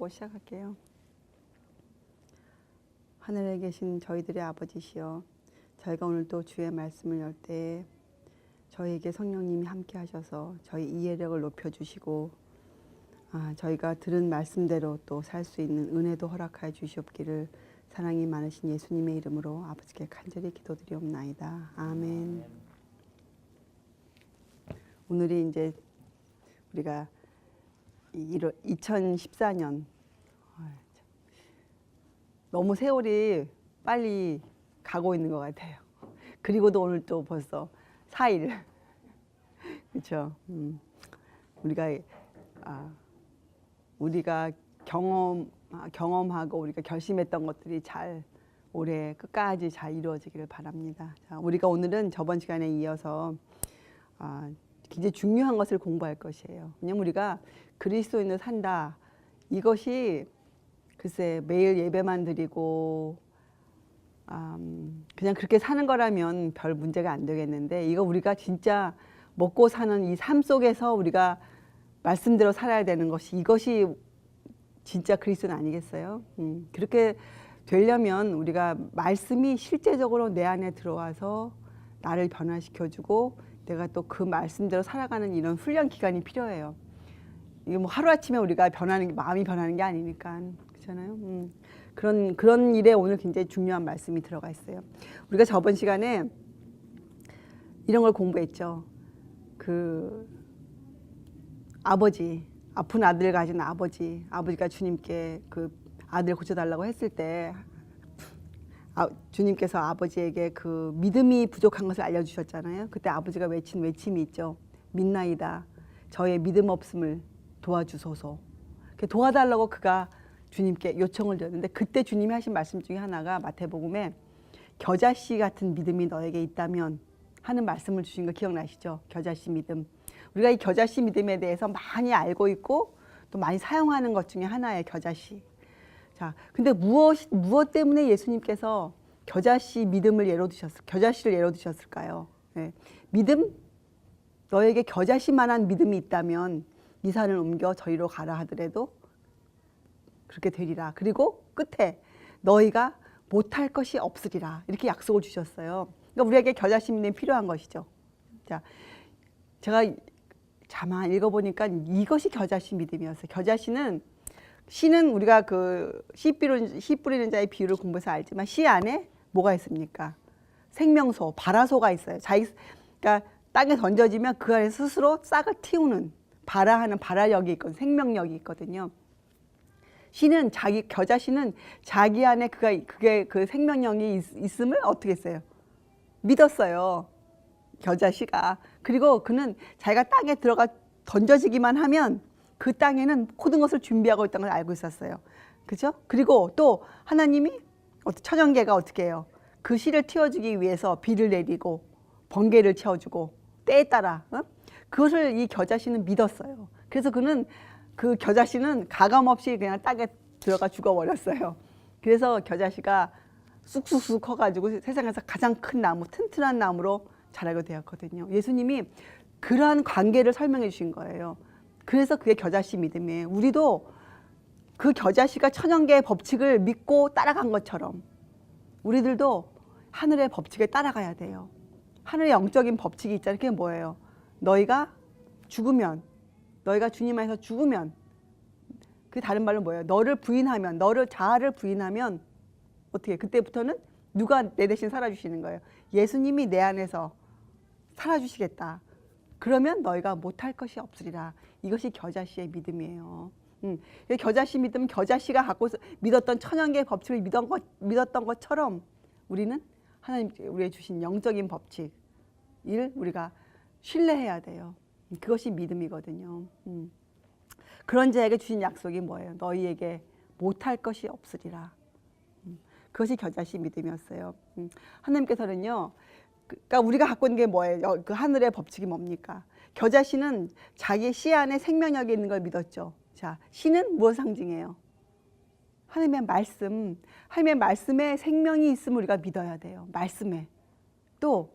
기도하고 시작할게요. 하늘에 계신 저희들의 아버지시여, 저희가 오늘 또 주의 말씀을 열 때 저희에게 성령님이 함께 하셔서 저희 이해력을 높여주시고 저희가 들은 말씀대로 또 살 수 있는 은혜도 허락하여 주시옵기를 사랑이 많으신 예수님의 이름으로 아버지께 간절히 기도드리옵나이다. 아멘. 오늘이 이제 우리가 2014년 너무 세월이 빨리 가고 있는 것 같아요. 그리고도 오늘 또 벌써 4일. 그렇죠. 우리가 경험하고 우리가 결심했던 것들이 잘 올해 끝까지 잘 이루어지기를 바랍니다. 자, 우리가 오늘은 저번 시간에 이어서 굉장히 중요한 것을 공부할 것이에요. 왜냐면 우리가 그리스도인으로 산다. 이것이 글쎄 매일 예배만 드리고 그냥 그렇게 사는 거라면 별 문제가 안 되겠는데, 이거 우리가 진짜 먹고 사는 이 삶 속에서 우리가 말씀대로 살아야 되는 것이, 이것이 진짜 그리스도는 아니겠어요? 그렇게 되려면 우리가 말씀이 실제적으로 내 안에 들어와서 나를 변화시켜주고 내가 또 그 말씀대로 살아가는 이런 훈련 기간이 필요해요. 이게 뭐 하루아침에 우리가 마음이 변하는 게 아니니까. 그렇잖아요. 그런 일에 오늘 굉장히 중요한 말씀이 들어가 있어요. 우리가 저번 시간에 이런 걸 공부했죠. 그 아버지, 아픈 아들 가진 아버지가 주님께 그 아들 고쳐달라고 했을 때 주님께서 아버지에게 그 믿음이 부족한 것을 알려주셨잖아요. 그때 아버지가 외친 외침이 있죠. 믿나이다. 저의 믿음 없음을 도와주소서. 도와달라고 그가 주님께 요청을 드렸는데, 그때 주님이 하신 말씀 중에 하나가 마태복음에 겨자씨 같은 믿음이 너에게 있다면 하는 말씀을 주신 거 기억나시죠? 겨자씨 믿음. 우리가 이 겨자씨 믿음에 대해서 많이 알고 있고 또 많이 사용하는 것 중에 하나예요. 겨자씨. 자, 근데 무엇 때문에 예수님께서 겨자씨를 예로 드셨을까요? 네. 믿음? 너에게 겨자씨만한 믿음이 있다면 이 산을 옮겨 저리로 가라 하더라도 그렇게 되리라. 그리고 끝에 너희가 못할 것이 없으리라. 이렇게 약속을 주셨어요. 그러니까 우리에게 겨자씨 믿음이 필요한 것이죠. 자, 제가 자만 읽어보니까 이것이 겨자씨 믿음이었어요. 겨자씨는, 씨는 우리가 그 씨 뿌리는 자의 비유를 공부해서 알지만 씨 안에 뭐가 있습니까? 생명소, 발화소가 있어요. 그러니까 땅에 던져지면 그 안에 스스로 싹을 틔우는 발화하는 발화력이 있거든요. 생명력이 있거든요. 겨자씨는 자기 안에 그게 그 생명력이 있음을 어떻게 했어요? 믿었어요. 겨자씨가. 그리고 그는 자기가 땅에 들어가 던져지기만 하면 그 땅에는 모든 것을 준비하고 있다는 걸 알고 있었어요. 그죠? 그리고 또 하나님이 천연계가 어떻게 해요? 그 씨를 틔워주기 위해서 비를 내리고 번개를 채워주고 때에 따라 그것을 이 겨자씨는 믿었어요. 그래서 그 겨자씨는 가감없이 그냥 땅에 들어가 죽어버렸어요. 그래서 겨자씨가 쑥쑥쑥 커가지고 세상에서 가장 큰 나무, 튼튼한 나무로 자라게 되었거든요. 예수님이 그러한 관계를 설명해 주신 거예요. 그래서 그게 겨자씨 믿음이에요. 우리도 그 겨자씨가 천연계의 법칙을 믿고 따라간 것처럼 우리들도 하늘의 법칙에 따라가야 돼요. 하늘의 영적인 법칙이 있잖아요. 그게 뭐예요? 너희가 주님 안에서 죽으면, 그 다른 말로 뭐예요? 자아를 부인하면 어떻게, 그때부터는 누가 내 대신 살아주시는 거예요? 예수님이 내 안에서 살아주시겠다. 그러면 너희가 못할 것이 없으리라. 이것이 겨자씨의 믿음이에요. 겨자씨 믿음, 겨자씨가 갖고 믿었던 천연계의 법칙을 믿었던 것처럼 우리는 하나님 우리에게 주신 영적인 법칙을 우리가 신뢰해야 돼요. 그것이 믿음이거든요. 그런 자에게 주신 약속이 뭐예요? 너희에게 못할 것이 없으리라. 그것이 겨자씨 믿음이었어요. 하나님께서는요, 그러니까 우리가 갖고 있는 게 뭐예요? 그 하늘의 법칙이 뭡니까? 겨자씨는 자기 씨 안에 생명력이 있는 걸 믿었죠. 자, 씨는 무엇을 상징해요? 하나님의 말씀. 하나님의 말씀에 생명이 있음을 우리가 믿어야 돼요. 말씀에. 또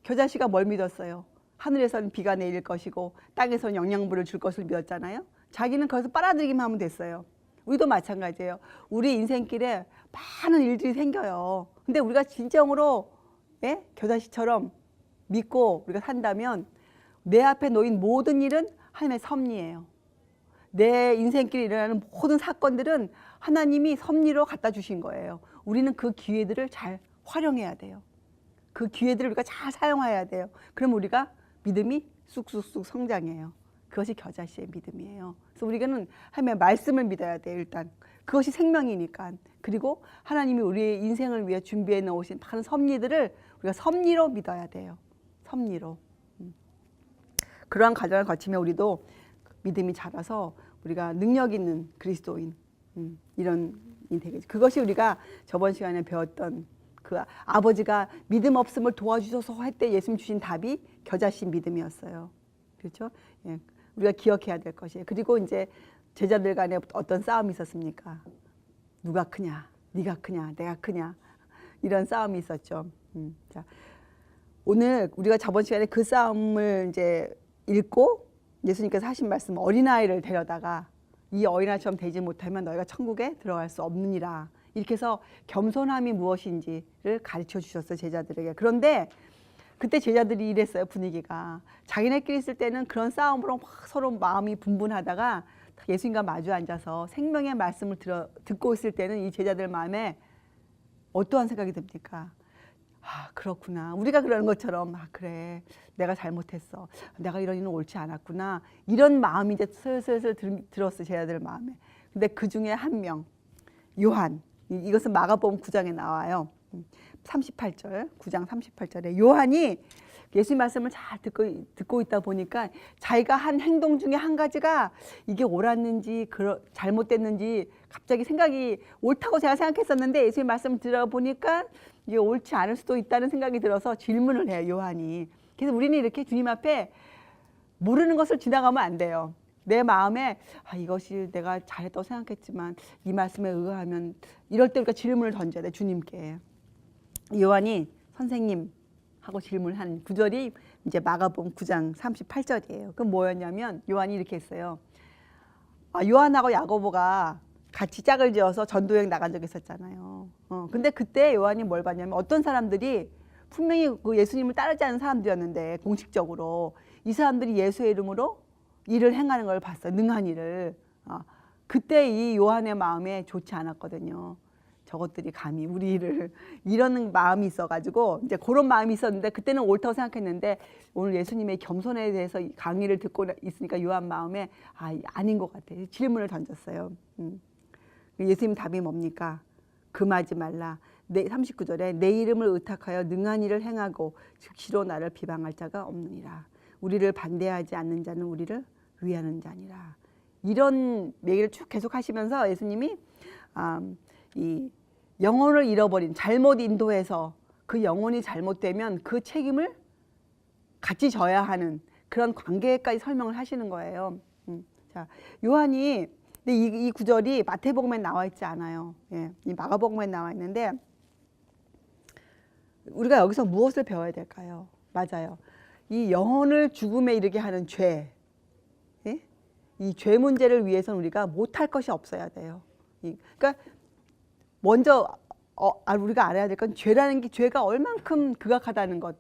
겨자씨가 뭘 믿었어요? 하늘에서는 비가 내릴 것이고 땅에서는 영양분을 줄 것을 믿었잖아요. 자기는 거기서 빨아들이기만 하면 됐어요. 우리도 마찬가지예요. 우리 인생길에 많은 일들이 생겨요. 근데 우리가 진정으로 겨자씨처럼 믿고 우리가 산다면 내 앞에 놓인 모든 일은 하나님의 섭리예요. 내 인생길에 일어나는 모든 사건들은 하나님이 섭리로 갖다 주신 거예요. 우리는 그 기회들을 잘 활용해야 돼요. 그 기회들을 우리가 잘 사용해야 돼요. 그럼 우리가 믿음이 쑥쑥쑥 성장해요. 그것이 겨자씨의 믿음이에요. 그래서 우리는 하나님의 말씀을 믿어야 돼요. 일단 그것이 생명이니까. 그리고 하나님이 우리의 인생을 위해 준비해 놓으신 많은 섭리들을 우리가 섭리로 믿어야 돼요. 섭리로. 그러한 과정을 거치면 우리도 믿음이 자라서 우리가 능력 있는 그리스도인 이런 이 되겠죠. 그것이 우리가 저번 시간에 배웠던 그 아버지가 믿음 없음을 도와주셔서 할 때 예수님 주신 답이 겨자씨 믿음이었어요. 그렇죠? 예. 우리가 기억해야 될 것이에요. 그리고 이제 제자들 간에 어떤 싸움이 있었습니까? 누가 크냐? 네가 크냐? 내가 크냐? 이런 싸움이 있었죠. 자, 오늘 우리가 저번 시간에 그 싸움을 이제 읽고 예수님께서 하신 말씀, 어린아이를 데려다가 이 어린아이처럼 되지 못하면 너희가 천국에 들어갈 수 없느니라. 이렇게 해서 겸손함이 무엇인지를 가르쳐 주셨어요, 제자들에게. 그런데 그때 제자들이 이랬어요, 분위기가. 자기네끼리 있을 때는 그런 싸움으로 막 서로 마음이 분분하다가 예수님과 마주 앉아서 생명의 말씀을 듣고 있을 때는 이 제자들 마음에 어떠한 생각이 듭니까? 아, 그렇구나. 우리가 그러는 것처럼, 아, 그래. 내가 잘못했어. 내가 이런 일은 옳지 않았구나. 이런 마음이 이제 슬슬 들었어요, 제자들 마음에. 근데 그 중에 한 명, 요한. 이것은 마가복음 9장에 나와요. 38절, 9장 38절에 요한이 예수님 말씀을 잘 듣고 있다 보니까 자기가 한 행동 중에 한 가지가 이게 옳았는지 잘못됐는지 갑자기 생각이 옳다고 제가 생각했었는데 예수님 말씀을 들어보니까 이게 옳지 않을 수도 있다는 생각이 들어서 질문을 해요, 요한이. 그래서 우리는 이렇게 주님 앞에 모르는 것을 지나가면 안 돼요. 내 마음에 이것이 내가 잘했다고 생각했지만 이 말씀에 의하면 이럴 때 우리가 질문을 던져야 돼, 주님께. 요한이 선생님 하고 질문한 구절이 이제 마가복음 9장 38절이에요. 그럼 뭐였냐면 요한이 이렇게 했어요. 요한하고 야고보가 같이 짝을 지어서 전도여행 나간 적이 있었잖아요. 근데 그때 요한이 뭘 봤냐면 어떤 사람들이 분명히 그 예수님을 따르지 않는 사람들이었는데 공식적으로 이 사람들이 예수의 이름으로 일을 행하는 걸 봤어요. 능한 일을. 그때 이 요한의 마음에 좋지 않았거든요. 저것들이 감히 우리 일을 이러는 마음이 있어가지고 이제 그런 마음이 있었는데 그때는 옳다고 생각했는데 오늘 예수님의 겸손에 대해서 강의를 듣고 있으니까 요한 마음에 아닌 것 같아요. 질문을 던졌어요. 예수님 답이 뭡니까? 금하지 말라. 39절에 내 이름을 의탁하여 능한 일을 행하고 즉시로 나를 비방할 자가 없느니라. 우리를 반대하지 않는 자는 우리를 위하는 자니라. 이런 얘기를 쭉 계속 하시면서 예수님이 이 영혼을 잃어버린 잘못 인도해서 그 영혼이 잘못되면 그 책임을 같이 져야 하는 그런 관계까지 설명을 하시는 거예요. 자, 요한이 근데 이 구절이 마태복음에 나와 있지 않아요. 예, 이 마가복음에 나와 있는데 우리가 여기서 무엇을 배워야 될까요? 맞아요. 이 영혼을 죽음에 이르게 하는 죄, 예? 이 죄 문제를 위해서는 우리가 못할 것이 없어야 돼요. 그러니까 먼저 우리가 알아야 될 건 죄라는 게 죄가 얼만큼 극악하다는 것,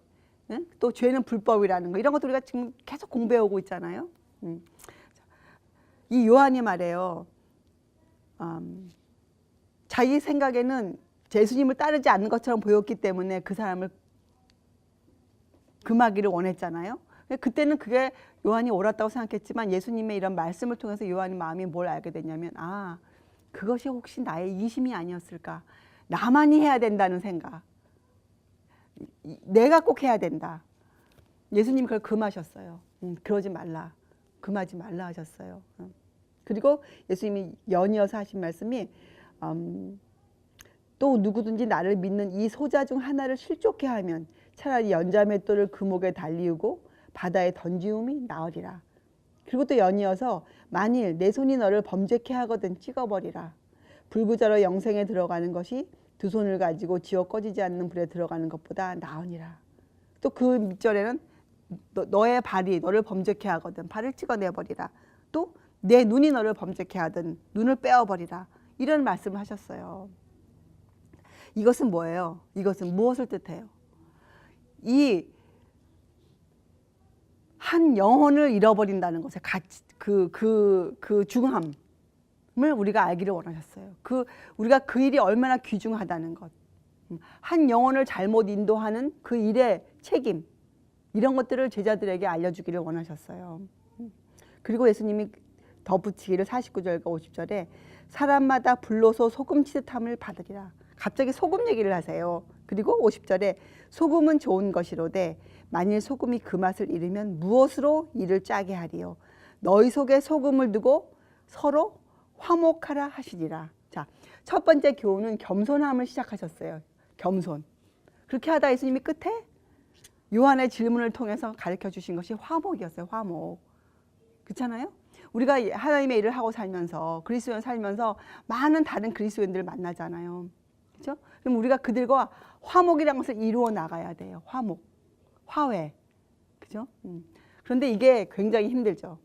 예? 또 죄는 불법이라는 것 이런 것도 우리가 지금 계속 공부해 오고 있잖아요. 이 요한이 말해요. 자기 생각에는 예수님을 따르지 않는 것처럼 보였기 때문에 그 사람을 금하기를 원했잖아요. 그때는 그게 요한이 옳았다고 생각했지만 예수님의 이런 말씀을 통해서 요한의 마음이 뭘 알게 됐냐면 그것이 혹시 나의 이심이 아니었을까. 나만이 해야 된다는 생각. 내가 꼭 해야 된다. 예수님이 그걸 금하셨어요. 그러지 말라. 금하지 말라 하셨어요. 그리고 예수님이 연이어서 하신 말씀이 또 누구든지 나를 믿는 이 소자 중 하나를 실족해 하면 차라리 연자맷돌을 금옥에 달리우고 바다에 던지움이 나으리라. 그리고 또 연이어서 만일 내 손이 너를 범죄케 하거든 찍어버리라. 불구자로 영생에 들어가는 것이 두 손을 가지고 지옥 꺼지지 않는 불에 들어가는 것보다 나으니라. 또 그 밑절에는 너의 발이 너를 범죄케 하거든 발을 찍어내버리라. 또 내 눈이 너를 범죄케 하든 눈을 빼어버리라. 이런 말씀을 하셨어요. 이것은 뭐예요? 이것은 무엇을 뜻해요? 이 한 영혼을 잃어버린다는 것의 가치, 그 중함을 우리가 알기를 원하셨어요. 우리가 그 일이 얼마나 귀중하다는 것. 한 영혼을 잘못 인도하는 그 일의 책임, 이런 것들을 제자들에게 알려주기를 원하셨어요. 그리고 예수님이 덧붙이기를 49절과 50절에 사람마다 불로소 소금 치듯함을 받으리라. 갑자기 소금 얘기를 하세요. 그리고 50절에 소금은 좋은 것이로되 만일 소금이 그 맛을 잃으면 무엇으로 이를 짜게 하리요. 너희 속에 소금을 두고 서로 화목하라 하시리라. 자, 첫 번째 교훈은 겸손함을 시작하셨어요. 겸손. 그렇게 하다 예수님이 끝에 요한의 질문을 통해서 가르쳐 주신 것이 화목이었어요. 화목. 그렇잖아요? 우리가 하나님의 일을 하고 살면서 그리스도인 살면서 많은 다른 그리스도인들을 만나잖아요. 그렇죠? 그럼 우리가 그들과 화목이라는 것을 이루어 나가야 돼요. 화목, 화해. 그죠? 그런데 이게 굉장히 힘들죠.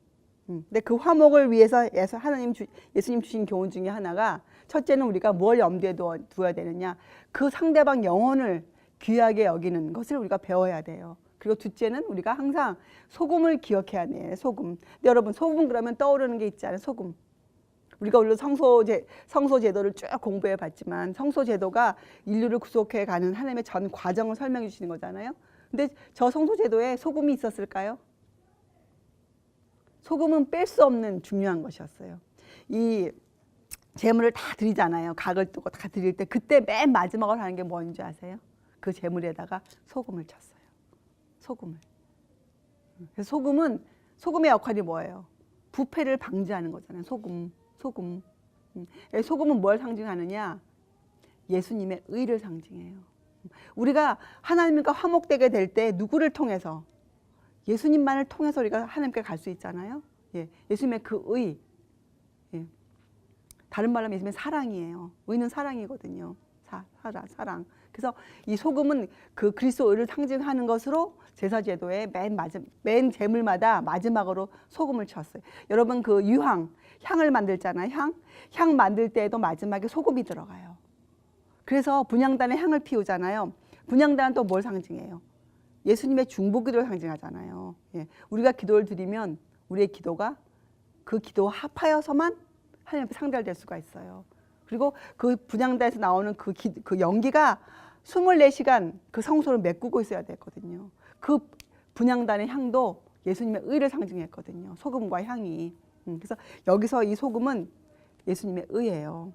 근데 그 화목을 위해서 예수님 주신 교훈 중에 하나가, 첫째는 우리가 뭘 염두에 두어야 되느냐, 그 상대방 영혼을 귀하게 여기는 것을 우리가 배워야 돼요. 그리고 둘째는 우리가 항상 소금을 기억해야 돼요. 소금. 근데 여러분, 소금 그러면 떠오르는 게 있잖아요. 소금. 우리가 오늘 성소 제도를 쭉 공부해 봤지만 성소 제도가 인류를 구속해 가는 하나님의 전 과정을 설명해 주시는 거잖아요. 근데 저 성소 제도에 소금이 있었을까요? 소금은 뺄 수 없는 중요한 것이었어요. 이 제물을 다 드리잖아요. 각을 뜨고 다 드릴 때 그때 맨 마지막으로 하는 게 뭔지 아세요? 그 제물에다가 소금을 쳤어요. 소금을. 그래서 소금의 역할이 뭐예요? 부패를 방지하는 거잖아요. 소금. 소금은 뭘 상징하느냐? 예수님의 의를 상징해요. 우리가 하나님과 화목되게 될 때 누구를 통해서? 예수님만을 통해서 우리가 하나님께 갈 수 있잖아요. 예수님의 그 의. 다른 말로 하면 예수님의 사랑이에요. 의는 사랑이거든요. 사랑. 그래서 이 소금은 그 그리스도 의를 상징하는 것으로 제사제도의 맨 제물마다 마지막으로 소금을 쳤어요. 여러분, 그 향을 만들잖아요. 향 만들 때에도 마지막에 소금이 들어가요. 그래서 분향단에 향을 피우잖아요. 분향단은 또 뭘 상징해요? 예수님의 중보기도를 상징하잖아요. 우리가 기도를 드리면 우리의 기도가 그 기도와 합하여서만 하나님 앞에 상달될 수가 있어요. 그리고 그 분향단에서 나오는 그 연기가 24시간 그 성소를 메꾸고 있어야 되거든요. 그 분향단의 향도 예수님의 의를 상징했거든요. 소금과 향이. 그래서 여기서 이 소금은 예수님의 의예요.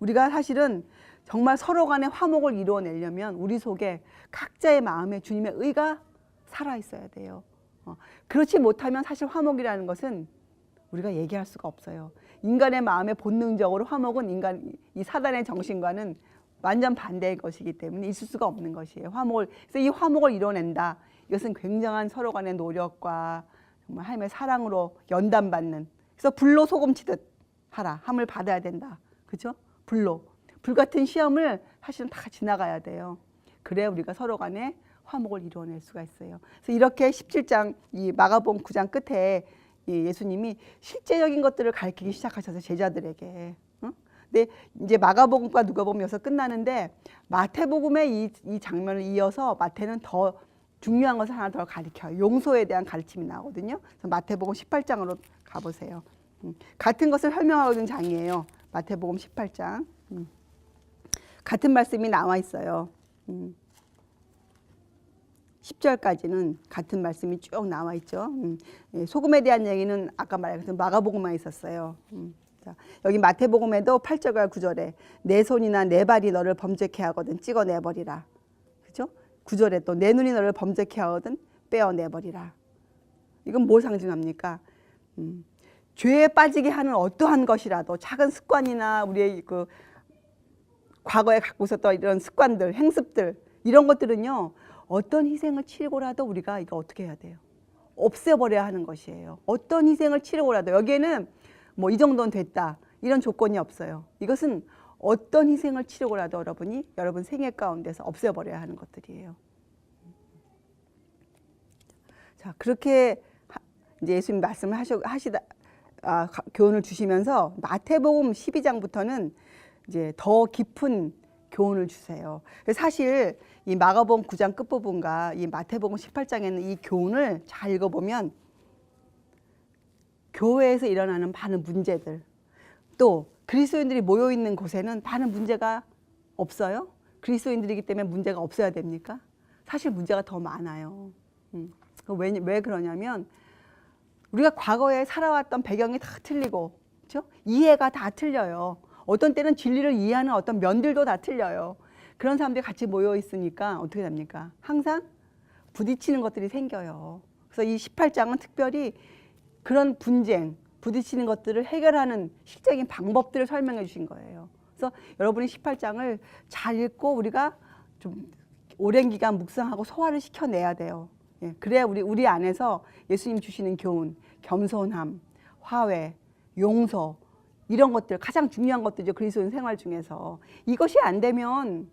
우리가 사실은 정말 서로 간의 화목을 이루어내려면 우리 속에 각자의 마음에 주님의 의가 살아있어야 돼요. 그렇지 못하면 사실 화목이라는 것은 우리가 얘기할 수가 없어요. 인간의 마음에 본능적으로 화목은 이 사단의 정신과는 완전 반대의 것이기 때문에 있을 수가 없는 것이에요. 그래서 이 화목을 이뤄낸다. 이것은 굉장한 서로 간의 노력과 정말 하나님의 사랑으로 연단받는. 그래서 불로 소금 치듯 하라. 함을 받아야 된다. 그죠? 불 같은 시험을 사실은 다 지나가야 돼요. 그래야 우리가 서로 간에 화목을 이루어낼 수가 있어요. 그래서 이렇게 17장 이 마가복음 9장 끝에 예수님이 실제적인 것들을 가르치기 시작하셔서 제자들에게. 근데 이제 마가복음과 누가복음 여기서 끝나는데 마태복음의 이 장면을 이어서 마태는 더 중요한 것을 하나 더 가르쳐요. 용서에 대한 가르침이 나오거든요. 그래서 마태복음 18장으로 가보세요. 같은 것을 설명하고 있는 장이에요. 마태복음 18장. 같은 말씀이 나와 있어요. 10절까지는 같은 말씀이 쭉 나와 있죠. 소금에 대한 얘기는 아까 말했던 마가복음에 있었어요. 자, 여기 마태복음에도 8절과 9절에 내 손이나 내 발이 너를 범죄케 하거든 찍어내버리라. 그죠? 9절에 또 내 눈이 너를 범죄케 하거든 빼어내버리라. 이건 뭘 상징합니까? 죄에 빠지게 하는 어떠한 것이라도 작은 습관이나 우리의 그 과거에 갖고 있었던 이런 습관들, 행습들, 이런 것들은요, 어떤 희생을 치르고라도 우리가 이거 어떻게 해야 돼요? 없애버려야 하는 것이에요. 어떤 희생을 치르고라도. 여기에는 뭐 이 정도는 됐다, 이런 조건이 없어요. 이것은 어떤 희생을 치르고라도 여러분이 여러분 생애 가운데서 없애버려야 하는 것들이에요. 자, 그렇게 이제 예수님 말씀을 교훈을 주시면서 마태복음 12장부터는 이제 더 깊은 교훈을 주세요. 사실 이 마가복음 9장 끝부분과 이 마태복음 18장에는 이 교훈을 잘 읽어보면 교회에서 일어나는 많은 문제들, 또 그리스도인들이 모여 있는 곳에는 많은 문제가 없어요? 그리스도인들이기 때문에 문제가 없어야 됩니까? 사실 문제가 더 많아요. 왜 그러냐면 우리가 과거에 살아왔던 배경이 다 틀리고, 그렇죠? 이해가 다 틀려요. 어떤 때는 진리를 이해하는 어떤 면들도 다 틀려요. 그런 사람들이 같이 모여 있으니까 어떻게 됩니까? 항상 부딪히는 것들이 생겨요. 그래서 이 18장은 특별히 그런 분쟁, 부딪히는 것들을 해결하는 실적인 방법들을 설명해 주신 거예요. 그래서 여러분이 18장을 잘 읽고 우리가 좀 오랜 기간 묵상하고 소화를 시켜내야 돼요. 예, 그래야 우리 안에서 예수님 주시는 교훈, 겸손함, 화해, 용서, 이런 것들, 가장 중요한 것들이죠. 그리스도인 생활 중에서. 이것이 안 되면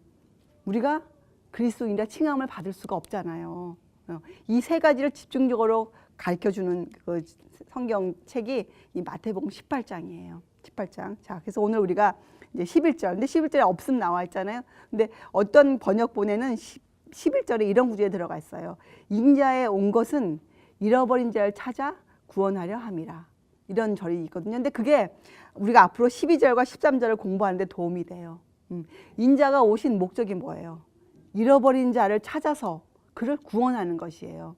우리가 그리스도인이라 칭함을 받을 수가 없잖아요. 이 세 가지를 집중적으로 가르쳐주는 그 성경책이 이 마태복음 18장이에요. 18장. 자, 그래서 오늘 우리가 이제 11절. 근데 11절에 없음 나와 있잖아요. 근데 어떤 번역본에는 11절에 이런 구절이 들어가 있어요. 인자에 온 것은 잃어버린 자를 찾아 구원하려 함이라. 이런 절이 있거든요. 근데 그게 우리가 앞으로 12절과 13절을 공부하는데 도움이 돼요. 인자가 오신 목적이 뭐예요? 잃어버린 자를 찾아서 그를 구원하는 것이에요.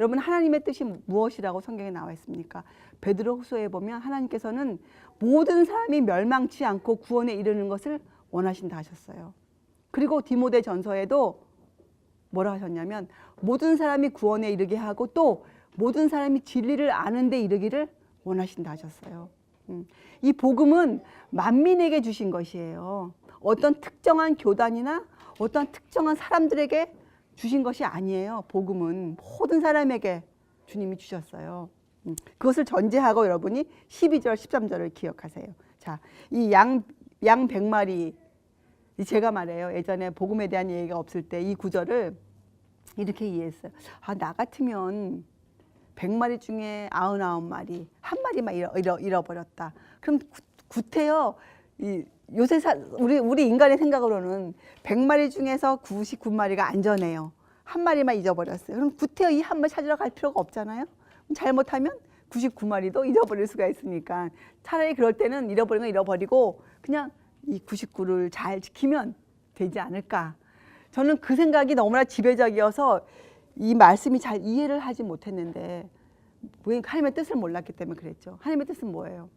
여러분, 하나님의 뜻이 무엇이라고 성경에 나와 있습니까? 베드로후서에 보면 하나님께서는 모든 사람이 멸망치 않고 구원에 이르는 것을 원하신다 하셨어요. 그리고 디모데 전서에도 뭐라 하셨냐면 모든 사람이 구원에 이르게 하고 또 모든 사람이 진리를 아는 데 이르기를 원하신다 하셨어요. 이 복음은 만민에게 주신 것이에요. 어떤 특정한 교단이나 어떤 특정한 사람들에게 주신 것이 아니에요. 복음은 모든 사람에게 주님이 주셨어요. 그것을 전제하고 여러분이 12절, 13절을 기억하세요. 자, 이 양 100마리, 제가 말해요. 예전에 복음에 대한 얘기가 없을 때 이 구절을 이렇게 이해했어요. 나 같으면 100마리 중에 99마리, 한 마리만 잃어버렸다. 그럼 구태여. 요새 우리 인간의 생각으로는 100마리 중에서 99마리가 안전해요. 한 마리만 잊어버렸어요. 그럼 구태여 이 한 마리 찾으러 갈 필요가 없잖아요. 잘못하면 99마리도 잃어버릴 수가 있으니까 차라리 그럴 때는 잃어버린 건 잃어버리고 그냥 이 99를 잘 지키면 되지 않을까. 저는 그 생각이 너무나 지배적이어서 이 말씀이 잘 이해를 하지 못했는데 왜 하나님의 뜻을 몰랐기 때문에 그랬죠. 하나님의 뜻은 뭐예요?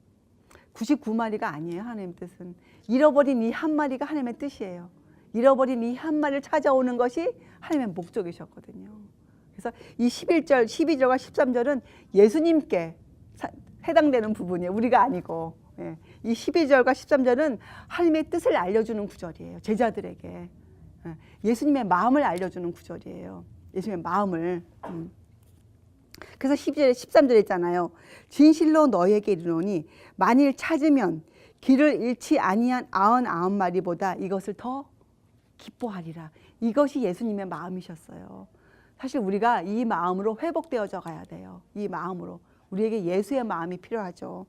99마리가 아니에요. 하나님의 뜻은 잃어버린 이 한 마리가 하나님의 뜻이에요. 잃어버린 이 한 마리를 찾아오는 것이 하나님의 목적이셨거든요. 그래서 이 11절, 12절과 13절은 예수님께 해당되는 부분이에요. 우리가 아니고. 예. 이 12절과 13절은 하나님의 뜻을 알려주는 구절이에요. 제자들에게. 예수님의 마음을 알려주는 구절이에요. 예수님의 마음을. 그래서 12절에 13절에 있잖아요. 진실로 너희에게 이르노니 만일 찾으면 길을 잃지 아니한 99마리보다 이것을 더 기뻐하리라. 이것이 예수님의 마음이셨어요. 사실 우리가 이 마음으로 회복되어져 가야 돼요. 이 마음으로. 우리에게 예수의 마음이 필요하죠.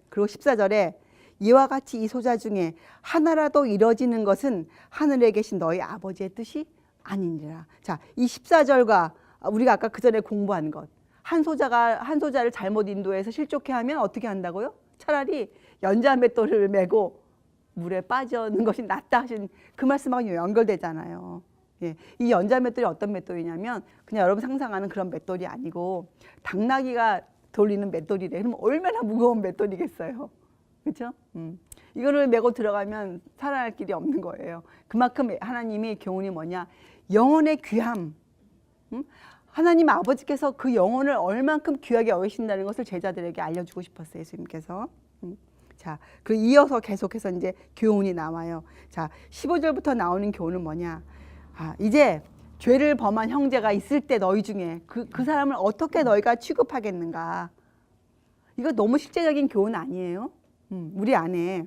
그리고 14절에 이와 같이 이 소자 중에 하나라도 이뤄지는 것은 하늘에 계신 너희 아버지의 뜻이 아니니라. 자, 이 14절과 우리가 아까 그 전에 공부한 것. 한 소자를 잘못 인도해서 실족해 하면 어떻게 한다고요? 차라리 연자 맷돌을 메고 물에 빠지는 것이 낫다 하신 그 말씀하고 연결되잖아요. 예, 이 연자 맷돌이 어떤 맷돌이냐면 그냥 여러분 상상하는 그런 맷돌이 아니고 당나귀가 돌리는 맷돌이래. 그럼 얼마나 무거운 맷돌이겠어요. 그렇죠? 이거를 메고 들어가면 살아날 길이 없는 거예요. 그만큼 하나님의 교훈이 뭐냐? 영혼의 귀함. 하나님 아버지께서 그 영혼을 얼만큼 귀하게 여기신다는 것을 제자들에게 알려주고 싶었어요. 예수님께서. 자, 그 이어서 계속해서 이제 교훈이 나와요. 자, 15절부터 나오는 교훈은 뭐냐? 이제 죄를 범한 형제가 있을 때 너희 중에 그 사람을 어떻게 너희가 취급하겠는가? 이거 너무 실제적인 교훈 아니에요? 우리 안에.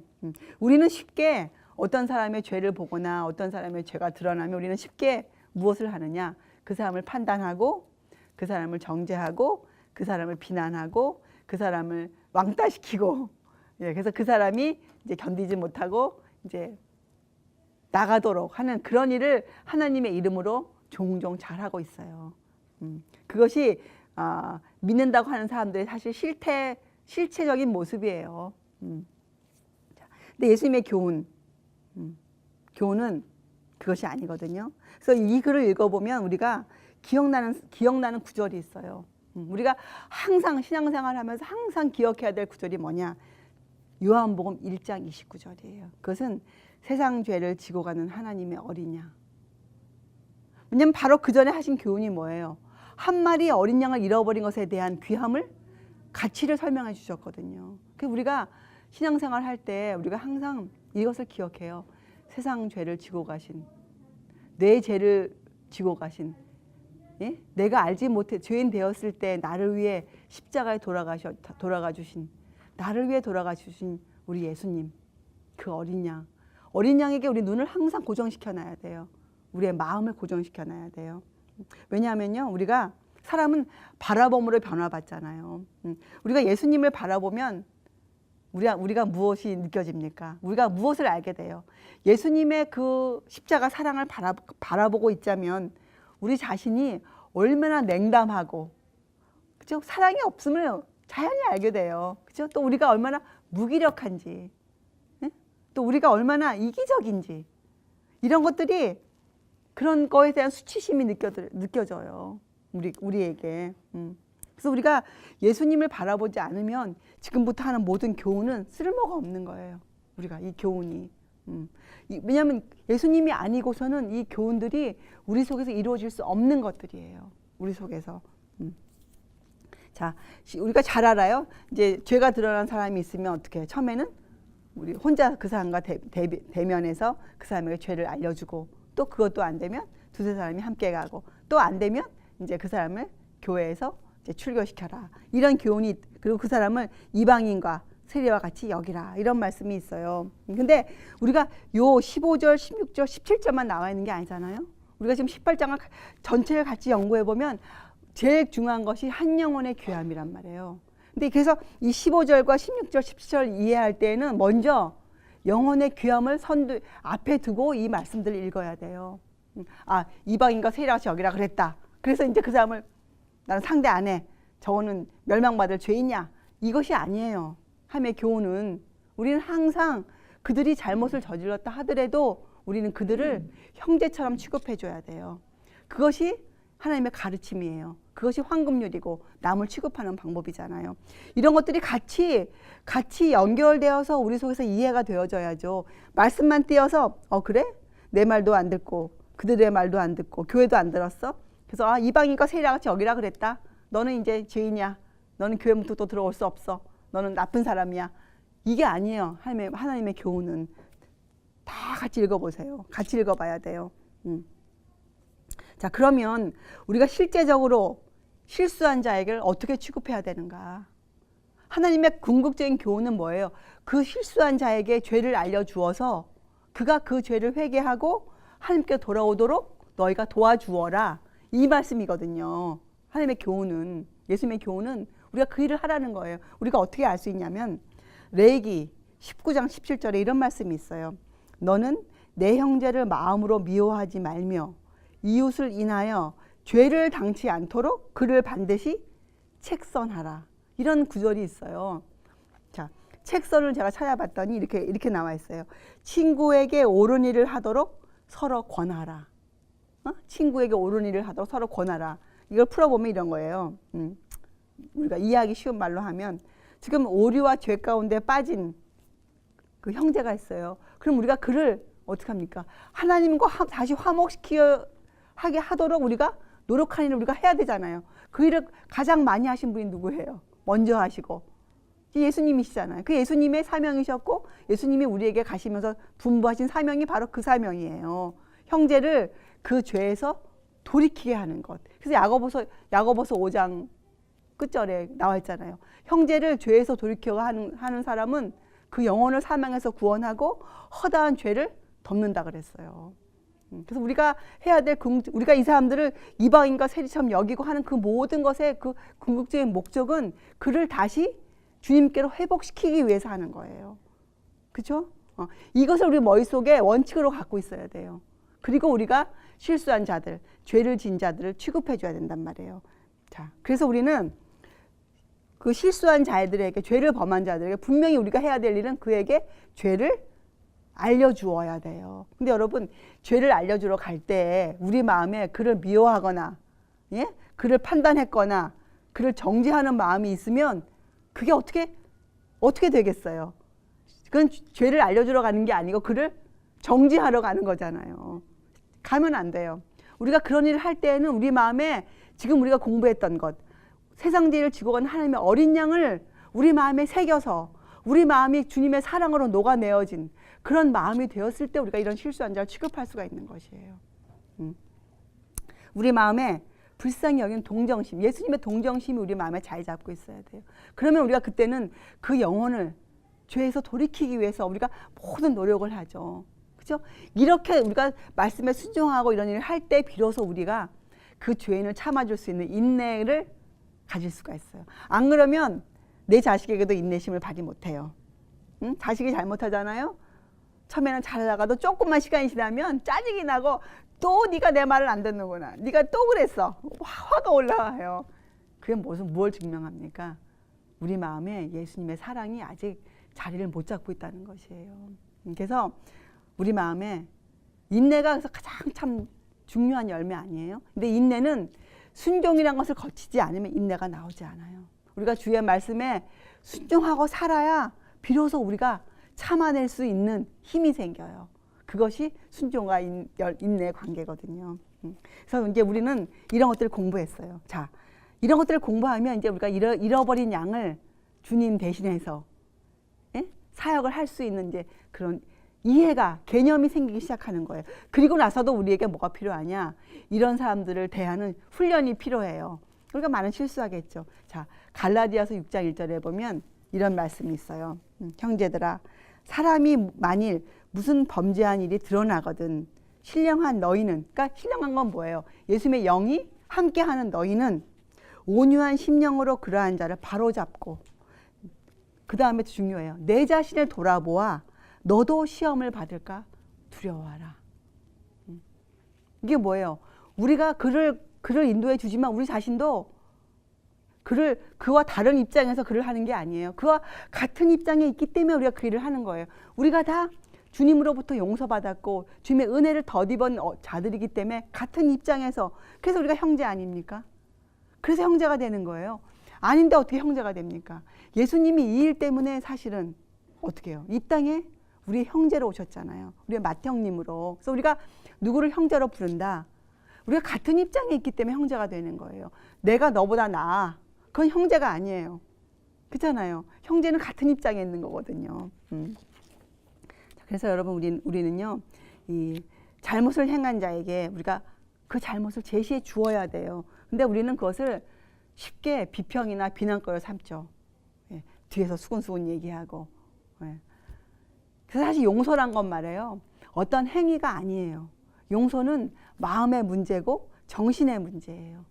우리는 쉽게 어떤 사람의 죄를 보거나 어떤 사람의 죄가 드러나면 우리는 쉽게 무엇을 하느냐? 그 사람을 판단하고 그 사람을 정죄하고 그 사람을 비난하고 그 사람을 왕따시키고, 예, 그래서 그 사람이 이제 견디지 못하고 이제 나가도록 하는 그런 일을 하나님의 이름으로 종종 잘하고 있어요. 그것이 믿는다고 하는 사람들의 사실 실체적인 모습이에요. 근데 예수님의 교훈은 그것이 아니거든요. 그래서 이 글을 읽어보면 우리가 기억나는 구절이 있어요. 우리가 항상 신앙생활하면서 항상 기억해야 될 구절이 뭐냐? 요한복음 1장 29절이에요. 그것은 세상 죄를 지고 가는 하나님의 어린 양. 왜냐면 바로 그 전에 하신 교훈이 뭐예요? 한 마리 어린 양을 잃어버린 것에 대한 귀함을, 가치를 설명해 주셨거든요. 그래서 우리가 신앙생활 할 때 우리가 항상 이것을 기억해요. 세상 죄를 지고 가신, 내 죄를 지고 가신, 예? 내가 알지 못해 죄인 되었을 때 나를 위해 십자가에 돌아가 주신, 나를 위해 돌아가 주신 우리 예수님, 그 어린 양. 어린 양에게 우리 눈을 항상 고정시켜 놔야 돼요. 우리의 마음을 고정시켜 놔야 돼요. 왜냐하면요, 우리가 사람은 바라봄으로 변화받잖아요. 우리가 예수님을 바라보면 우리가 무엇이 느껴집니까? 우리가 무엇을 알게 돼요? 예수님의 그 십자가 사랑을 바라보고 있자면 우리 자신이 얼마나 냉담하고, 그죠? 사랑이 없음을 자연히 알게 돼요. 그죠? 또 우리가 얼마나 무기력한지, 네? 또 우리가 얼마나 이기적인지, 이런 것들이, 그런 거에 대한 수치심이 느껴져요. 우리에게. 그래서 우리가 예수님을 바라보지 않으면 지금부터 하는 모든 교훈은 쓸모가 없는 거예요. 우리가 이 교훈이. 왜냐하면 예수님이 아니고서는 이 교훈들이 우리 속에서 이루어질 수 없는 것들이에요. 우리 속에서. 자, 우리가 잘 알아요. 이제 죄가 드러난 사람이 있으면 어떻게 해요? 처음에는 우리 혼자 그 사람과 대면해서 그 사람에게 죄를 알려주고, 또 그것도 안 되면 두세 사람이 함께 가고, 또 안 되면 이제 그 사람을 교회에서 이제 출교시켜라. 이런 교훈이, 그리고 그 사람을 이방인과 세리와 같이 여기라. 이런 말씀이 있어요. 근데 우리가 요 15절, 16절, 17절만 나와 있는 게 아니잖아요. 우리가 지금 18장을 전체를 같이 연구해 보면 제일 중요한 것이 한 영혼의 귀함이란 말이에요. 근데 그래서 이 15절과 16절, 17절 이해할 때는 먼저 영혼의 귀함을 앞에 두고 이 말씀들을 읽어야 돼요. 이방인과 세리와 같이 여기라 그랬다. 그래서 이제 그 사람을 나는 상대 안 해. 저거는 멸망받을 죄이냐? 이것이 아니에요. 하나님의 교훈은 우리는 항상 그들이 잘못을 저질렀다 하더라도 우리는 그들을 형제처럼 취급해줘야 돼요. 그것이 하나님의 가르침이에요. 그것이 황금률이고 남을 취급하는 방법이잖아요. 이런 것들이 같이 연결되어서 우리 속에서 이해가 되어져야죠. 말씀만 띄어서 그래? 내 말도 안 듣고 그들의 말도 안 듣고 교회도 안 들었어? 그래서 이방인과 세리와 같이 여기라 그랬다. 너는 이제 죄인이야. 너는 교회 문턱 또 들어올 수 없어. 너는 나쁜 사람이야. 이게 아니에요. 하나님의 교훈은. 다 같이 읽어보세요. 같이 읽어봐야 돼요. 자, 그러면 우리가 실제적으로 실수한 자에게 어떻게 취급해야 되는가? 하나님의 궁극적인 교훈은 뭐예요? 그 실수한 자에게 죄를 알려주어서 그가 그 죄를 회개하고 하나님께 돌아오도록 너희가 도와주어라. 이 말씀이거든요. 하나님의 교훈은, 예수님의 교훈은 우리가 그 일을 하라는 거예요. 우리가 어떻게 알 수 있냐면 레위기 19장 17절에 이런 말씀이 있어요. 너는 내 형제를 마음으로 미워하지 말며 이웃을 인하여 죄를 당치 않도록 그를 반드시 책선하라. 이런 구절이 있어요. 자, 책선을 제가 찾아봤더니 이렇게 나와 있어요. 친구에게 옳은 일을 하도록 서로 권하라. 친구에게 옳은 일을 하도록 서로 권하라. 이걸 풀어보면 이런 거예요. 우리가 이해하기 쉬운 말로 하면 지금 오류와 죄 가운데 빠진 그 형제가 있어요. 그럼 우리가 그를 어떻게 합니까? 하나님과 다시 화목시키게 하도록 우리가 노력하는 일을 우리가 해야 되잖아요. 그 일을 가장 많이 하신 분이 누구예요? 먼저 하시고 예수님이시잖아요. 그 예수님의 사명이셨고 예수님이 우리에게 가시면서 분부하신 사명이 바로 그 사명이에요. 형제를 그 죄에서 돌이키게 하는 것. 그래서 야고보서 5장 끝절에 나와 있잖아요. 형제를 죄에서 돌이켜 하는 사람은 그 영혼을 사망해서 구원하고 허다한 죄를 덮는다 그랬어요. 그래서 우리가 해야 될 우리가 이 사람들을 이방인과 세리처럼 여기고 하는 그 모든 것의 그 궁극적인 목적은 그를 다시 주님께로 회복시키기 위해서 하는 거예요. 그렇죠? 이것을 우리 머릿속에 원칙으로 갖고 있어야 돼요. 그리고 우리가 실수한 자들, 죄를 지은 자들을 취급해 줘야 된단 말이에요. 자, 그래서 우리는 그 실수한 자들에게, 죄를 범한 자들에게 분명히 우리가 해야 될 일은 그에게 죄를 알려주어야 돼요. 근데 여러분, 죄를 알려주러 갈 때 우리 마음에 그를 미워하거나, 예? 그를 판단했거나 그를 정죄하는 마음이 있으면 그게 어떻게 되겠어요? 그건 죄를 알려주러 가는 게 아니고 그를 정죄하러 가는 거잖아요. 가면 안 돼요. 우리가 그런 일을 할 때에는 우리 마음에 지금 우리가 공부했던 것, 세상 죄를 지고 간 하나님의 어린 양을 우리 마음에 새겨서 우리 마음이 주님의 사랑으로 녹아내어진 그런 마음이 되었을 때 우리가 이런 실수한 자를 취급할 수가 있는 것이에요. 우리 마음에 불쌍히 여기는 동정심, 예수님의 동정심이 우리 마음에 잘 잡고 있어야 돼요. 그러면 우리가 그때는 그 영혼을 죄에서 돌이키기 위해서 우리가 모든 노력을 하죠. 그렇죠? 이렇게 우리가 말씀에 순종하고 이런 일을 할 때 비로소 우리가 그 죄인을 참아줄 수 있는 인내를 가질 수가 있어요. 안 그러면 내 자식에게도 인내심을 발휘 못해요. 응? 자식이 잘못하잖아요. 처음에는 잘하다가도 조금만 시간이 지나면 짜증이 나고 또 네가 내 말을 안 듣는구나. 네가 또 그랬어. 화가 올라와요. 그게 뭘 증명합니까? 우리 마음에 예수님의 사랑이 아직 자리를 못 잡고 있다는 것이에요. 그래서 우리 마음에 인내가 가장 참 중요한 열매 아니에요? 근데 인내는 순종이라는 것을 거치지 않으면 인내가 나오지 않아요. 우리가 주의 말씀에 순종하고 살아야 비로소 우리가 참아낼 수 있는 힘이 생겨요. 그것이 순종과 인내의 관계거든요. 그래서 이제 우리는 이런 것들을 공부했어요. 자, 이런 것들을 공부하면 이제 우리가 잃어버린 양을 주님 대신해서 사역을 할 수 있는 이제 그런 이해가, 개념이 생기기 시작하는 거예요. 그리고 나서도 우리에게 뭐가 필요하냐? 이런 사람들을 대하는 훈련이 필요해요. 우리가 많은 실수하겠죠. 자, 갈라디아서 6장 1절에 보면 이런 말씀이 있어요. 형제들아, 사람이 만일 무슨 범죄한 일이 드러나거든 신령한 너희는, 그러니까 신령한 건 뭐예요? 예수님의 영이 함께하는 너희는 온유한 심령으로 그러한 자를 바로잡고, 그 다음에 중요해요. 내 자신을 돌아보아 너도 시험을 받을까 두려워하라. 이게 뭐예요? 우리가 그를 인도해 주지만 우리 자신도 그와 다른 입장에서 그를 하는 게 아니에요. 그와 같은 입장에 있기 때문에 우리가 그 일을 하는 거예요. 우리가 다 주님으로부터 용서받았고 주님의 은혜를 덧입은 자들이기 때문에 같은 입장에서, 그래서 우리가 형제 아닙니까? 그래서 형제가 되는 거예요. 아닌데 어떻게 형제가 됩니까? 예수님이 이 일 때문에 사실은 어떻게 해요? 이 땅에 우리의 형제로 오셨잖아요. 우리의 맏형님으로. 그래서 우리가 누구를 형제로 부른다? 우리가 같은 입장에 있기 때문에 형제가 되는 거예요. 내가 너보다 나아. 그건 형제가 아니에요. 그렇잖아요. 형제는 같은 입장에 있는 거거든요. 그래서 여러분 우리는요, 이 잘못을 행한 자에게 우리가 그 잘못을 제시해 주어야 돼요. 근데 우리는 그것을 쉽게 비평이나 비난거리로 삼죠. 예, 뒤에서 수근수근 얘기하고. 예. 그래서 사실 용서란 건 말이에요, 어떤 행위가 아니에요. 용서는 마음의 문제고 정신의 문제예요.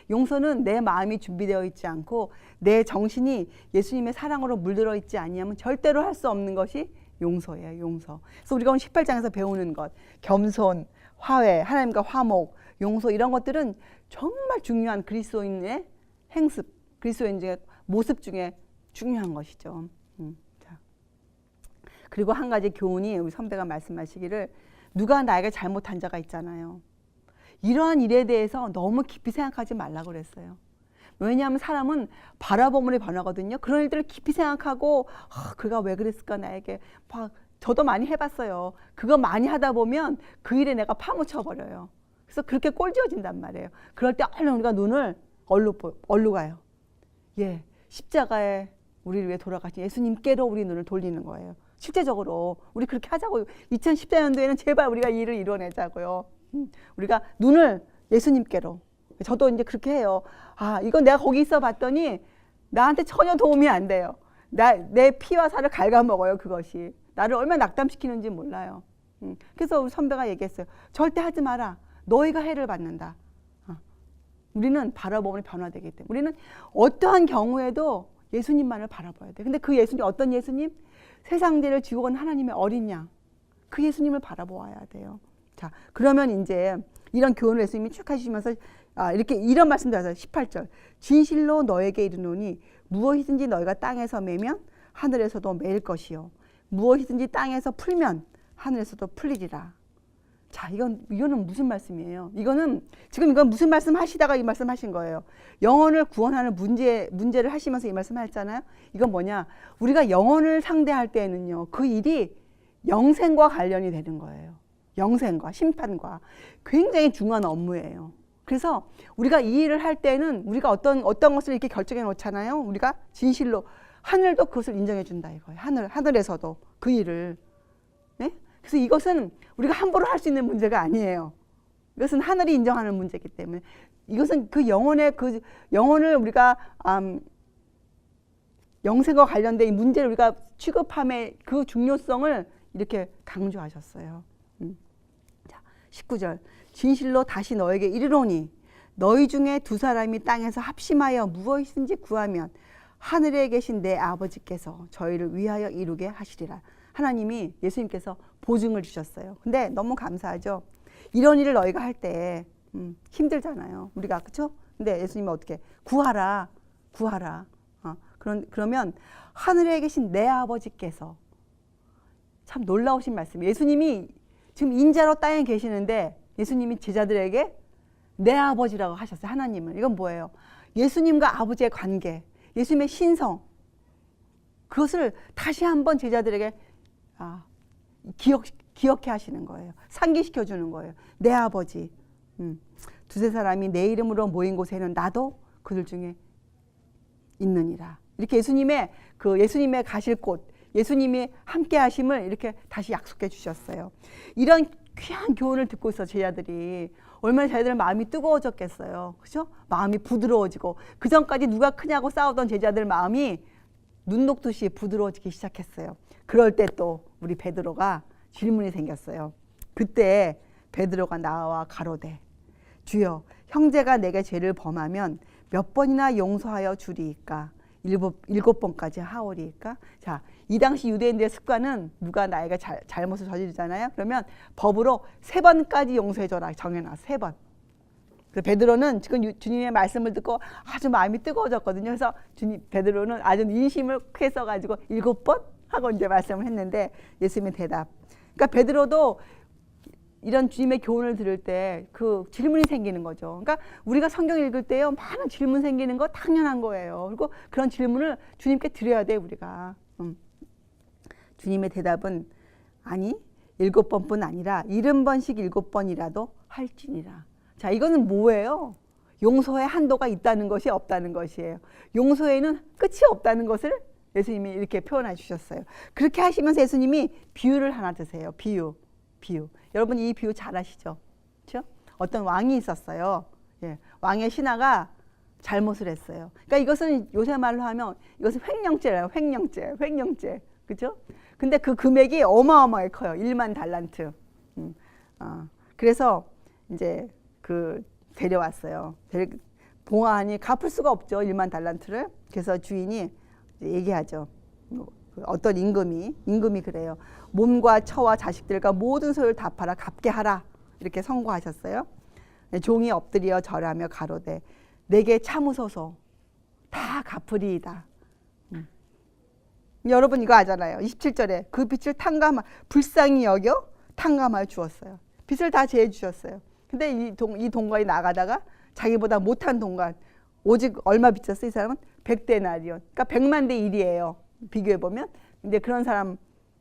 용서는 내 마음이 준비되어 있지 않고 내 정신이 예수님의 사랑으로 물들어 있지 아니하면 절대로 할 수 없는 것이 용서예요. 용서. 그래서 우리가 오늘 18장에서 배우는 것, 겸손, 화해, 하나님과 화목, 용서, 이런 것들은 정말 중요한 그리스도인의 행습, 그리스도인의 모습 중에 중요한 것이죠. 자. 그리고 한 가지 교훈이, 우리 선배가 말씀하시기를, 누가 나에게 잘못한 자가 있잖아요. 이러한 일에 대해서 너무 깊이 생각하지 말라고 그랬어요. 왜냐하면 사람은 바라보물이 변하거든요. 그런 일들을 깊이 생각하고 그가 왜 그랬을까 나에게. 저도 많이 해봤어요. 그거 많이 하다 보면 그 일에 내가 파묻혀 버려요. 그래서 그렇게 꼴지어진단 말이에요. 그럴 때 얼른 우리가 눈을 얼루 가요. 예, 십자가에 우리를 위해 돌아가신 예수님께로 우리 눈을 돌리는 거예요. 실제적으로 우리 그렇게 하자고요. 2014년도에는 제발 우리가 이 일을 이뤄내자고요. 우리가 눈을 예수님께로. 저도 이제 그렇게 해요. 이건 내가 거기 있어 봤더니 나한테 전혀 도움이 안 돼요. 내 피와 살을 갉아먹어요. 그것이 나를 얼마나 낙담시키는지 몰라요. 그래서 우리 선배가 얘기했어요. 절대 하지 마라. 너희가 해를 받는다. 우리는 바라보면 변화되기 때문에 우리는 어떠한 경우에도 예수님만을 바라봐야 돼. 근데 그 예수님 어떤 예수님? 세상죄를 지고 간 하나님의 어린 양. 그 예수님을 바라보아야 돼요. 자, 그러면 이제 이런 교훈을 예수님이 쭉 하시면서 이렇게 이런 말씀도 하세요. 18절. 진실로 너에게 이르노니 무엇이든지 너희가 땅에서 매면 하늘에서도 매일 것이요. 무엇이든지 땅에서 풀면 하늘에서도 풀리리라. 자, 이거는 무슨 말씀이에요? 이건 무슨 말씀 하시다가 이 말씀 하신 거예요. 영혼을 구원하는 문제를 하시면서 이 말씀 하셨잖아요. 이건 뭐냐? 우리가 영혼을 상대할 때에는요, 그 일이 영생과 관련이 되는 거예요. 영생과 심판과 굉장히 중요한 업무예요. 그래서 우리가 이 일을 할 때는 우리가 어떤 것을 이렇게 결정해 놓잖아요. 우리가 진실로 하늘도 그것을 인정해 준다 이거예요. 하늘에서도 그 일을. 네? 그래서 이것은 우리가 함부로 할 수 있는 문제가 아니에요. 이것은 하늘이 인정하는 문제이기 때문에 이것은 그 영혼을 우리가 영생과 관련된 이 문제를 우리가 취급함의 그 중요성을 이렇게 강조하셨어요. 자, 19절. 진실로 다시 너에게 이르노니 너희 중에 두 사람이 땅에서 합심하여 무엇이든지 구하면 하늘에 계신 내 아버지께서 저희를 위하여 이루게 하시리라. 하나님이 예수님께서 보증을 주셨어요. 근데 너무 감사하죠. 이런 일을 너희가 할 때 힘들잖아요. 우리가 그렇죠? 근데 예수님은 어떻게 구하라. 그러면 하늘에 계신 내 아버지께서 참 놀라우신 말씀이에요. 예수님이 지금 인자로 땅에 계시는데 예수님이 제자들에게 내 아버지라고 하셨어요. 하나님을. 이건 뭐예요? 예수님과 아버지의 관계, 예수님의 신성, 그것을 다시 한번 제자들에게 기억해 하시는 거예요. 상기시켜 주는 거예요. 내 아버지. 두세 사람이 내 이름으로 모인 곳에는 나도 그들 중에 있느니라. 이렇게 예수님의 가실 곳, 예수님이 함께 하심을 이렇게 다시 약속해 주셨어요. 이런 귀한 교훈을 듣고 있어 제자들이 얼마나 제자들 마음이 뜨거워졌겠어요. 그죠? 마음이 부드러워지고 그 전까지 누가 크냐고 싸우던 제자들 마음이 눈 녹듯이 부드러워지기 시작했어요. 그럴 때 또 우리 베드로가 질문이 생겼어요. 그때 베드로가 나와 가로되 주여 형제가 내게 죄를 범하면 몇 번이나 용서하여 주리이까? 일곱 번까지 하오리이까? 자, 이 당시 유대인들의 습관은 누가 나에게 잘못을 저지르잖아요. 그러면 법으로 3번까지 용서해줘라 정해놨어. 3번. 그래서 베드로는 지금 주님의 말씀을 듣고 아주 마음이 뜨거워졌거든요. 그래서 베드로는 아주 인심을 크게 써가지고 7번 하고 이제 말씀을 했는데 예수님의 대답. 그러니까 베드로도 이런 주님의 교훈을 들을 때 그 질문이 생기는 거죠. 그러니까 우리가 성경 읽을 때요 많은 질문 생기는 거 당연한 거예요. 그리고 그런 질문을 주님께 드려야 돼 우리가. 주님의 대답은 아니 7번뿐 아니라 70번씩 7번이라도 할지니라. 자, 이거는 뭐예요? 용서의 한도가 있다는 것이 없다는 것이에요. 용서에는 끝이 없다는 것을 예수님이 이렇게 표현해 주셨어요. 그렇게 하시면서 예수님이 비유를 하나 드세요. 비유. 여러분 이 비유 잘 아시죠? 그렇죠? 어떤 왕이 있었어요. 예, 왕의 신하가 잘못을 했어요. 그러니까 이것은 요새 말로 하면 이것은 횡령죄예요. 횡령죄. 그렇죠? 근데 그 금액이 어마어마하게 커요. 1만 달란트. 그래서 이제 데려왔어요. 봉하니 갚을 수가 없죠. 1만 달란트를. 그래서 주인이 얘기하죠. 어떤 임금이 그래요. 몸과 처와 자식들과 모든 소유를 다 팔아 갚게 하라. 이렇게 선고하셨어요. 종이 엎드려 절하며 가로되 내게 참으소서 다 갚으리이다. 여러분 이거 아잖아요. 27절에 그 빚을 불쌍히 여겨 탕감하여 주었어요. 빚을 다 제해 주셨어요. 근데 이 동관이 나가다가 자기보다 못한 동관 오직 얼마 빚졌어? 이 사람은 100데나리온. 그러니까 100만 대 1이에요. 비교해 보면. 근데 그런 사람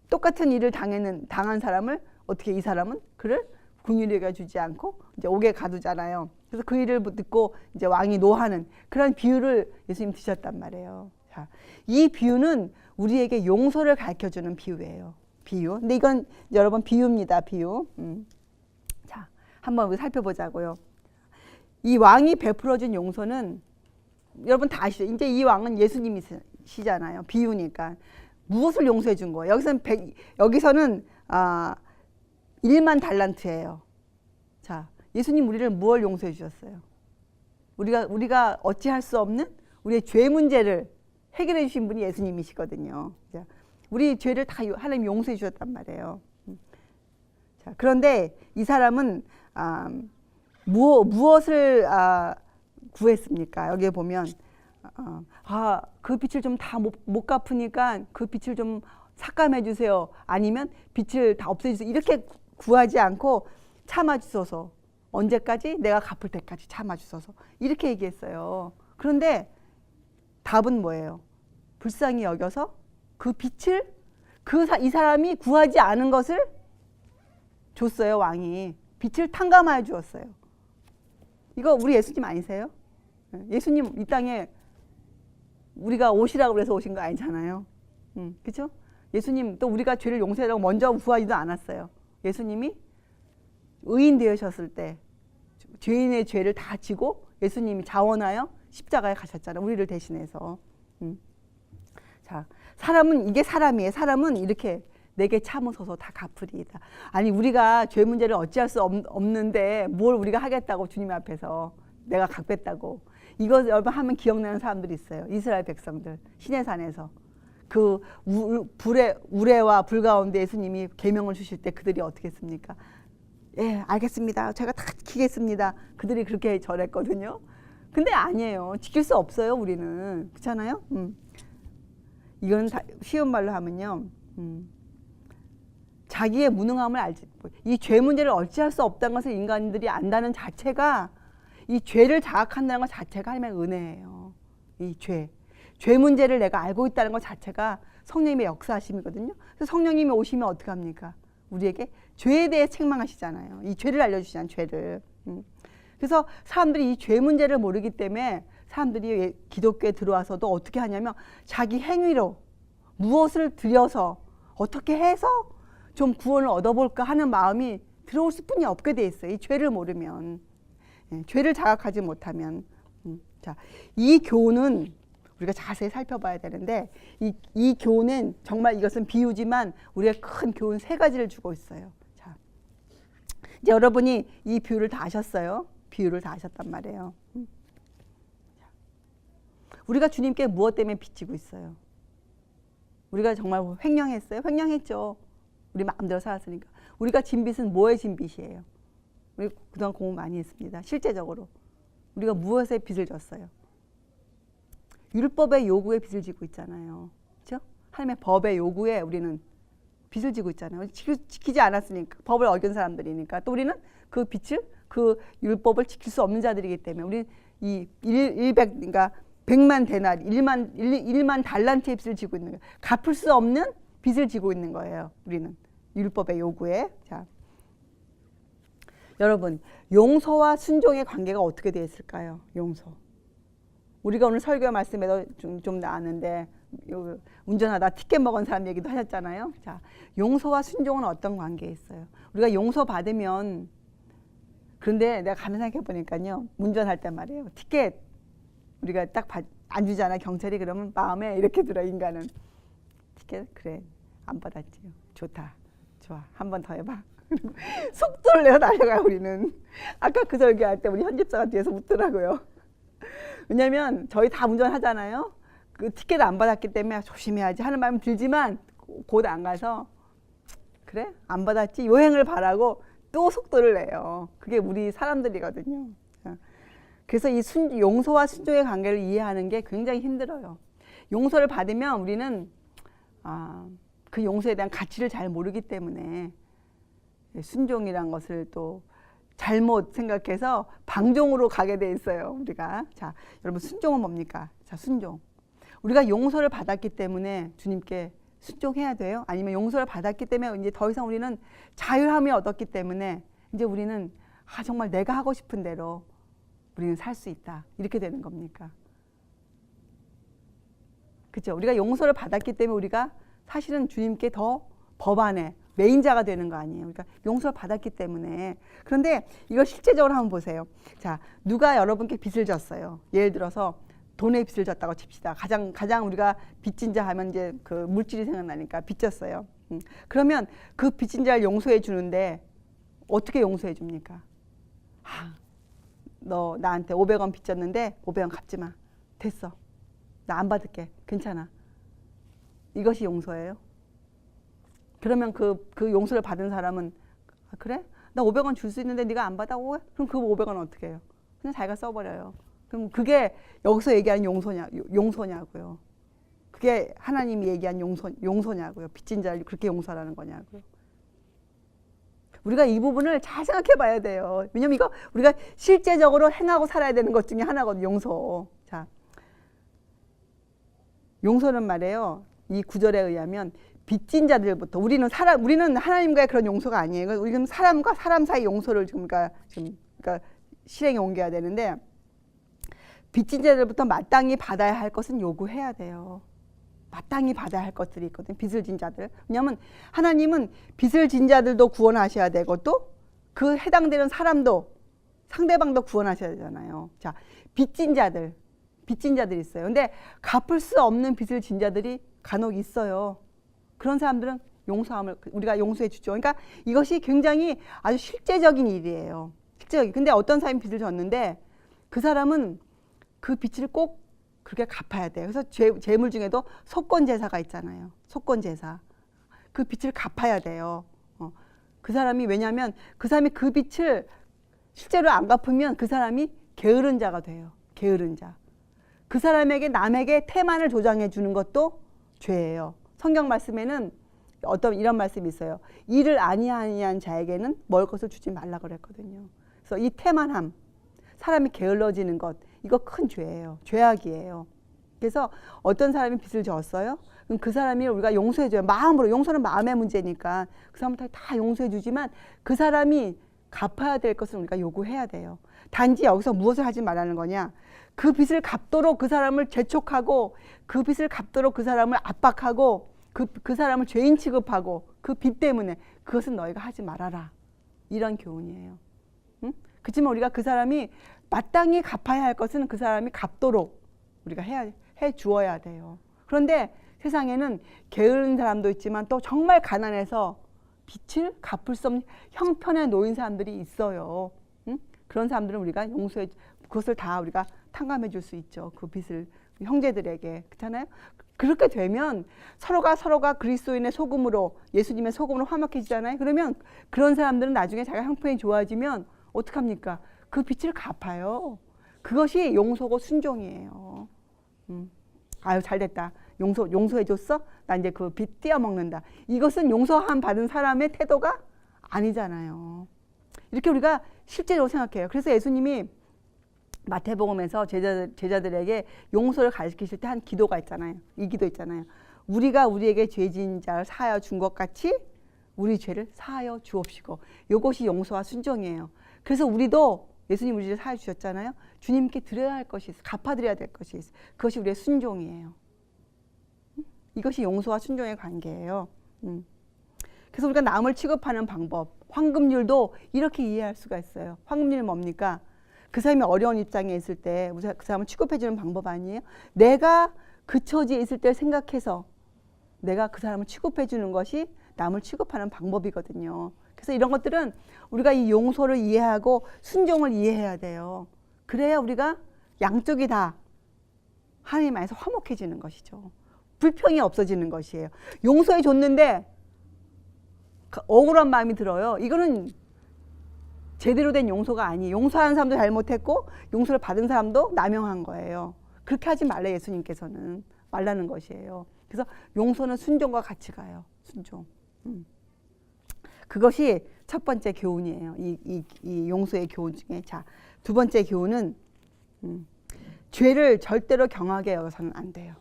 똑같은 일을 당한 사람을 어떻게 이 사람은 그를 긍휼히 주지 않고 이제 옥에 가두잖아요. 그래서 그 일을 듣고 이제 왕이 노하는 그런 비유를 예수님 드셨단 말이에요. 자, 이 비유는 우리에게 용서를 가르쳐 주는 비유예요. 비유. 근데 이건 여러분 비유입니다. 비유. 자, 한번 우리 살펴보자고요. 이 왕이 베풀어 준 용서는 여러분 다 아시죠? 이제 이 왕은 예수님이시잖아요. 비유니까. 무엇을 용서해 준 거예요? 여기서는 1만 달란트예요. 자, 예수님 우리를 무엇을 용서해 주셨어요? 우리가 어찌할 수 없는 우리의 죄 문제를 해결해 주신 분이 예수님이시거든요. 자, 우리 죄를 다 하나님 용서해 주셨단 말이에요. 자, 그런데 이 사람은 무엇을 구했습니까? 여기에 보면 그 빚을 좀 다 못 갚으니까 그 빚을 좀 삭감해 주세요. 아니면 빚을 다 없애 주세요. 이렇게 구하지 않고 참아 주소서. 언제까지? 내가 갚을 때까지 참아 주소서. 이렇게 얘기했어요. 그런데 답은 뭐예요? 불쌍히 여겨서 그 빚을 이 사람이 구하지 않은 것을 줬어요. 왕이 빚을 탕감하여 주었어요. 이거 우리 예수님 아니세요? 예수님 이 땅에 우리가 오시라고 그래서 오신 거 아니잖아요. 그렇죠? 예수님 또 우리가 죄를 용서하라고 먼저 구하지도 않았어요. 예수님이 의인 되셨을 때 죄인의 죄를 다 지고 예수님이 자원하여 십자가에 가셨잖아요. 우리를 대신해서. 자, 이게 사람이에요. 사람은 이렇게 내게 참으소서 다 갚으리이다. 아니 우리가 죄 문제를 어찌할 수 없는데 뭘 우리가 하겠다고 주님 앞에서 내가 갚겠다고. 이거 여러분 하면 기억나는 사람들이 있어요. 이스라엘 백성들 시내산에서 그 우레와 불 가운데 예수님이 계명을 주실 때 그들이 어떻게 했습니까? 예, 알겠습니다. 제가 다 지키겠습니다. 그들이 그렇게 절했거든요. 근데 아니에요. 지킬 수 없어요. 우리는. 그렇잖아요? 이건 쉬운 말로 하면요. 자기의 무능함을 알지. 이 죄 문제를 어찌할 수 없다는 것을 인간들이 안다는 자체가 이 죄를 자각한다는 것 자체가 하나님의 은혜예요. 이 죄 문제를 내가 알고 있다는 것 자체가 성령님의 역사하심이거든요. 그래서 성령님이 오시면 어떻게 합니까? 우리에게 죄에 대해 책망하시잖아요. 이 죄를 알려주시잖아요. 죄를. 그래서 사람들이 이 죄 문제를 모르기 때문에 사람들이 기독교에 들어와서도 어떻게 하냐면 자기 행위로 무엇을 들여서 어떻게 해서 좀 구원을 얻어볼까 하는 마음이 들어올 수뿐이 없게 돼 있어요. 이 죄를 모르면. 죄를 자각하지 못하면. 자, 이 교훈은 우리가 자세히 살펴봐야 되는데 이 교훈은 정말 이것은 비유지만 우리가 큰 교훈 3가지를 주고 있어요. 자, 이제 여러분이 이 비유를 다 아셨어요. 비유를 다 아셨단 말이에요. 우리가 주님께 무엇 때문에 빚지고 있어요? 우리가 정말 횡령했어요? 횡령했죠. 우리 마음대로 살았으니까. 우리가 진 빚은 뭐의 진 빚이에요? 우리 그동안 공부 많이 했습니다. 실제적으로 우리가 무엇에 빚을 졌어요? 율법의 요구에 빚을 지고 있잖아요. 그렇죠? 하나님의 법의 요구에 우리는 빚을 지고 있잖아요. 지키지 않았으니까. 법을 어긴 사람들이니까. 또 우리는 그 빚을 그 율법을 지킬 수 없는 자들이기 때문에 우리는 이 100, 그러니까 100만 데나리, 1만 달란트의 빚을 지고 있는 거예요. 갚을 수 없는 빚을 지고 있는 거예요. 우리는 율법의 요구에. 자, 여러분 용서와 순종의 관계가 어떻게 되어 있을까요? 용서. 우리가 오늘 설교 말씀에도 좀 나왔는데 운전하다 티켓 먹은 사람 얘기도 하셨잖아요. 자, 용서와 순종은 어떤 관계에 있어요? 우리가 용서 받으면 그런데 내가 가만 생각해 보니까요. 운전할 때 말이에요. 티켓 우리가 딱 안 주잖아. 경찰이 그러면 마음에 이렇게 들어 인간은. 티켓 그래 안 받았지요. 좋다. 좋아. 한 번 더 해봐. 속도를 내서 달려가요. 우리는. 아까 그 설교할 때 우리 현집사가 뒤에서 웃더라고요. 왜냐면 저희 다 운전하잖아요. 그 티켓 안 받았기 때문에 조심해야지 하는 마음이 들지만 곧 안 가서 그래 안 받았지 요행을 바라고 또 속도를 내요. 그게 우리 사람들이거든요. 그래서 이 용서와 순종의 관계를 이해하는 게 굉장히 힘들어요. 용서를 받으면 우리는 그 용서에 대한 가치를 잘 모르기 때문에 순종이란 것을 또 잘못 생각해서 방종으로 가게 돼 있어요. 우리가. 자, 여러분 순종은 뭡니까? 자, 순종. 우리가 용서를 받았기 때문에 주님께 순종해야 돼요? 아니면 용서를 받았기 때문에 이제 더 이상 우리는 자유함이 얻었기 때문에 이제 우리는 정말 내가 하고 싶은 대로 우리는 살 수 있다. 이렇게 되는 겁니까? 그렇죠? 우리가 용서를 받았기 때문에 우리가 사실은 주님께 더 법안에 메인자가 되는 거 아니에요. 그러니까 용서를 받았기 때문에. 그런데 이걸 실제적으로 한번 보세요. 자, 누가 여러분께 빚을 졌어요. 예를 들어서 돈의 빚을 졌다고 칩시다. 가장 우리가 빚진 자 하면 이제 그 물질이 생각나니까 빚졌어요. 그러면 그 빚진 자를 용서해 주는데 어떻게 용서해 줍니까? 너 나한테 500원 빚졌는데 500원 갚지 마. 됐어. 나 안 받을게. 괜찮아. 이것이 용서예요. 그러면 그 용서를 받은 사람은 그래? 나 500원 줄 수 있는데 네가 안 받아? 그럼 그 500원 어떻게 해요? 그냥 자기가 써버려요. 그럼 그게 여기서 얘기하는 용서냐고요. 그게 하나님이 얘기한 용서냐고요. 빚진 자를 그렇게 용서하라는 거냐고요. 우리가 이 부분을 잘 생각해 봐야 돼요. 왜냐면 이거 우리가 실제적으로 행하고 살아야 되는 것 중에 하나거든요. 용서. 자, 용서는 말이에요. 이 구절에 의하면 빚진 자들부터 우리는 하나님과의 그런 용서가 아니에요. 우리는 사람과 사람 사이 용서를 그러니까 실행에 옮겨야 되는데 빚진 자들부터 마땅히 받아야 할 것은 요구해야 돼요. 마땅히 받아야 할 것들이 있거든요. 빚을 진 자들. 왜냐하면 하나님은 빚을 진 자들도 구원하셔야 되고 또 그 해당되는 사람도 상대방도 구원하셔야 되잖아요. 자, 빚진 자들 있어요. 근데 갚을 수 없는 빚을 진 자들이 간혹 있어요. 그런 사람들은 우리가 용서해 주죠. 그러니까 이것이 굉장히 아주 실제적인 일이에요. 실제적인. 근데 어떤 사람이 빚을 졌는데 그 사람은 그 빚을 꼭 그렇게 갚아야 돼요. 그래서 재물 중에도 속건제사가 있잖아요. 속건제사. 그 빚을 갚아야 돼요. 그 사람이 왜냐하면 그 사람이 그 빚을 실제로 안 갚으면 그 사람이 게으른 자가 돼요. 게으른 자. 그 사람에게 남에게 태만을 조장해 주는 것도 죄예요. 성경 말씀에는 이런 말씀이 있어요. 일을 아니한 자에게는 먹을 것을 주지 말라 그랬거든요. 그래서 이 태만함, 사람이 게을러지는 것, 이거 큰 죄예요. 죄악이에요. 그래서 어떤 사람이 빚을 졌어요? 그럼 그 사람이 우리가 용서해줘요. 마음으로. 용서는 마음의 문제니까 그 사람한테 다 용서해주지만 그 사람이 갚아야 될 것은 우리가 요구해야 돼요. 단지 여기서 무엇을 하지 말라는 거냐? 그 빚을 갚도록 그 사람을 재촉하고 그 빚을 갚도록 그 사람을 압박하고 그 사람을 죄인 취급하고 그 빚 때문에 그것은 너희가 하지 말아라. 이런 교훈이에요. 응? 그렇지만 우리가 그 사람이 마땅히 갚아야 할 것은 그 사람이 갚도록 우리가 해 주어야 돼요. 그런데 세상에는 게으른 사람도 있지만 또 정말 가난해서 빚을 갚을 수 없는 형편에 놓인 사람들이 있어요. 응? 그런 사람들은 우리가 그것을 다 우리가 탕감해 줄 수 있죠. 그 빚을 형제들에게. 그렇잖아요? 그렇게 되면 서로가 그리스도인의 소금으로 예수님의 소금으로 화목해지잖아요. 그러면 그런 사람들은 나중에 자기가 형편이 좋아지면 어떡합니까? 그 빚을 갚아요. 그것이 용서고 순종이에요. 아유 잘됐다. 용서해줬어? 나 이제 그 빚 떼어먹는다. 이것은 용서함 받은 사람의 태도가 아니잖아요. 이렇게 우리가 실제로 생각해요. 그래서 예수님이 마태복음에서 제자들에게 용서를 가르치실 때 한 기도가 있잖아요. 이 기도 있잖아요. 우리가 우리에게 죄진 자를 사하여 준 것 같이 우리 죄를 사하여 주옵시고. 이것이 용서와 순종이에요. 그래서 우리도 예수님 우리를 사하여 주셨잖아요. 주님께 드려야 할 것이 있어요. 갚아드려야 될 것이 있어요. 그것이 우리의 순종이에요. 이것이 용서와 순종의 관계예요. 그래서 우리가 남을 취급하는 방법, 황금률도 이렇게 이해할 수가 있어요. 황금률은 뭡니까? 그 사람이 어려운 입장에 있을 때 그 사람을 취급해주는 방법 아니에요? 내가 그 처지에 있을 때 생각해서 내가 그 사람을 취급해주는 것이 남을 취급하는 방법이거든요. 그래서 이런 것들은 우리가 이 용서를 이해하고 순종을 이해해야 돼요. 그래야 우리가 양쪽이 다 하나님 안에서 화목해지는 것이죠. 불평이 없어지는 것이에요. 용서해 줬는데 억울한 마음이 들어요. 이거는 제대로 된 용서가 아니에요. 용서하는 사람도 잘못했고 용서를 받은 사람도 남용한 거예요. 그렇게 하지 말래 예수님께서는 말라는 것이에요. 그래서 용서는 순종과 같이 가요. 순종. 그것이 첫 번째 교훈이에요. 이 용서의 교훈 중에. 자, 두 번째 교훈은 죄를 절대로 경하게 여겨서는 안 돼요.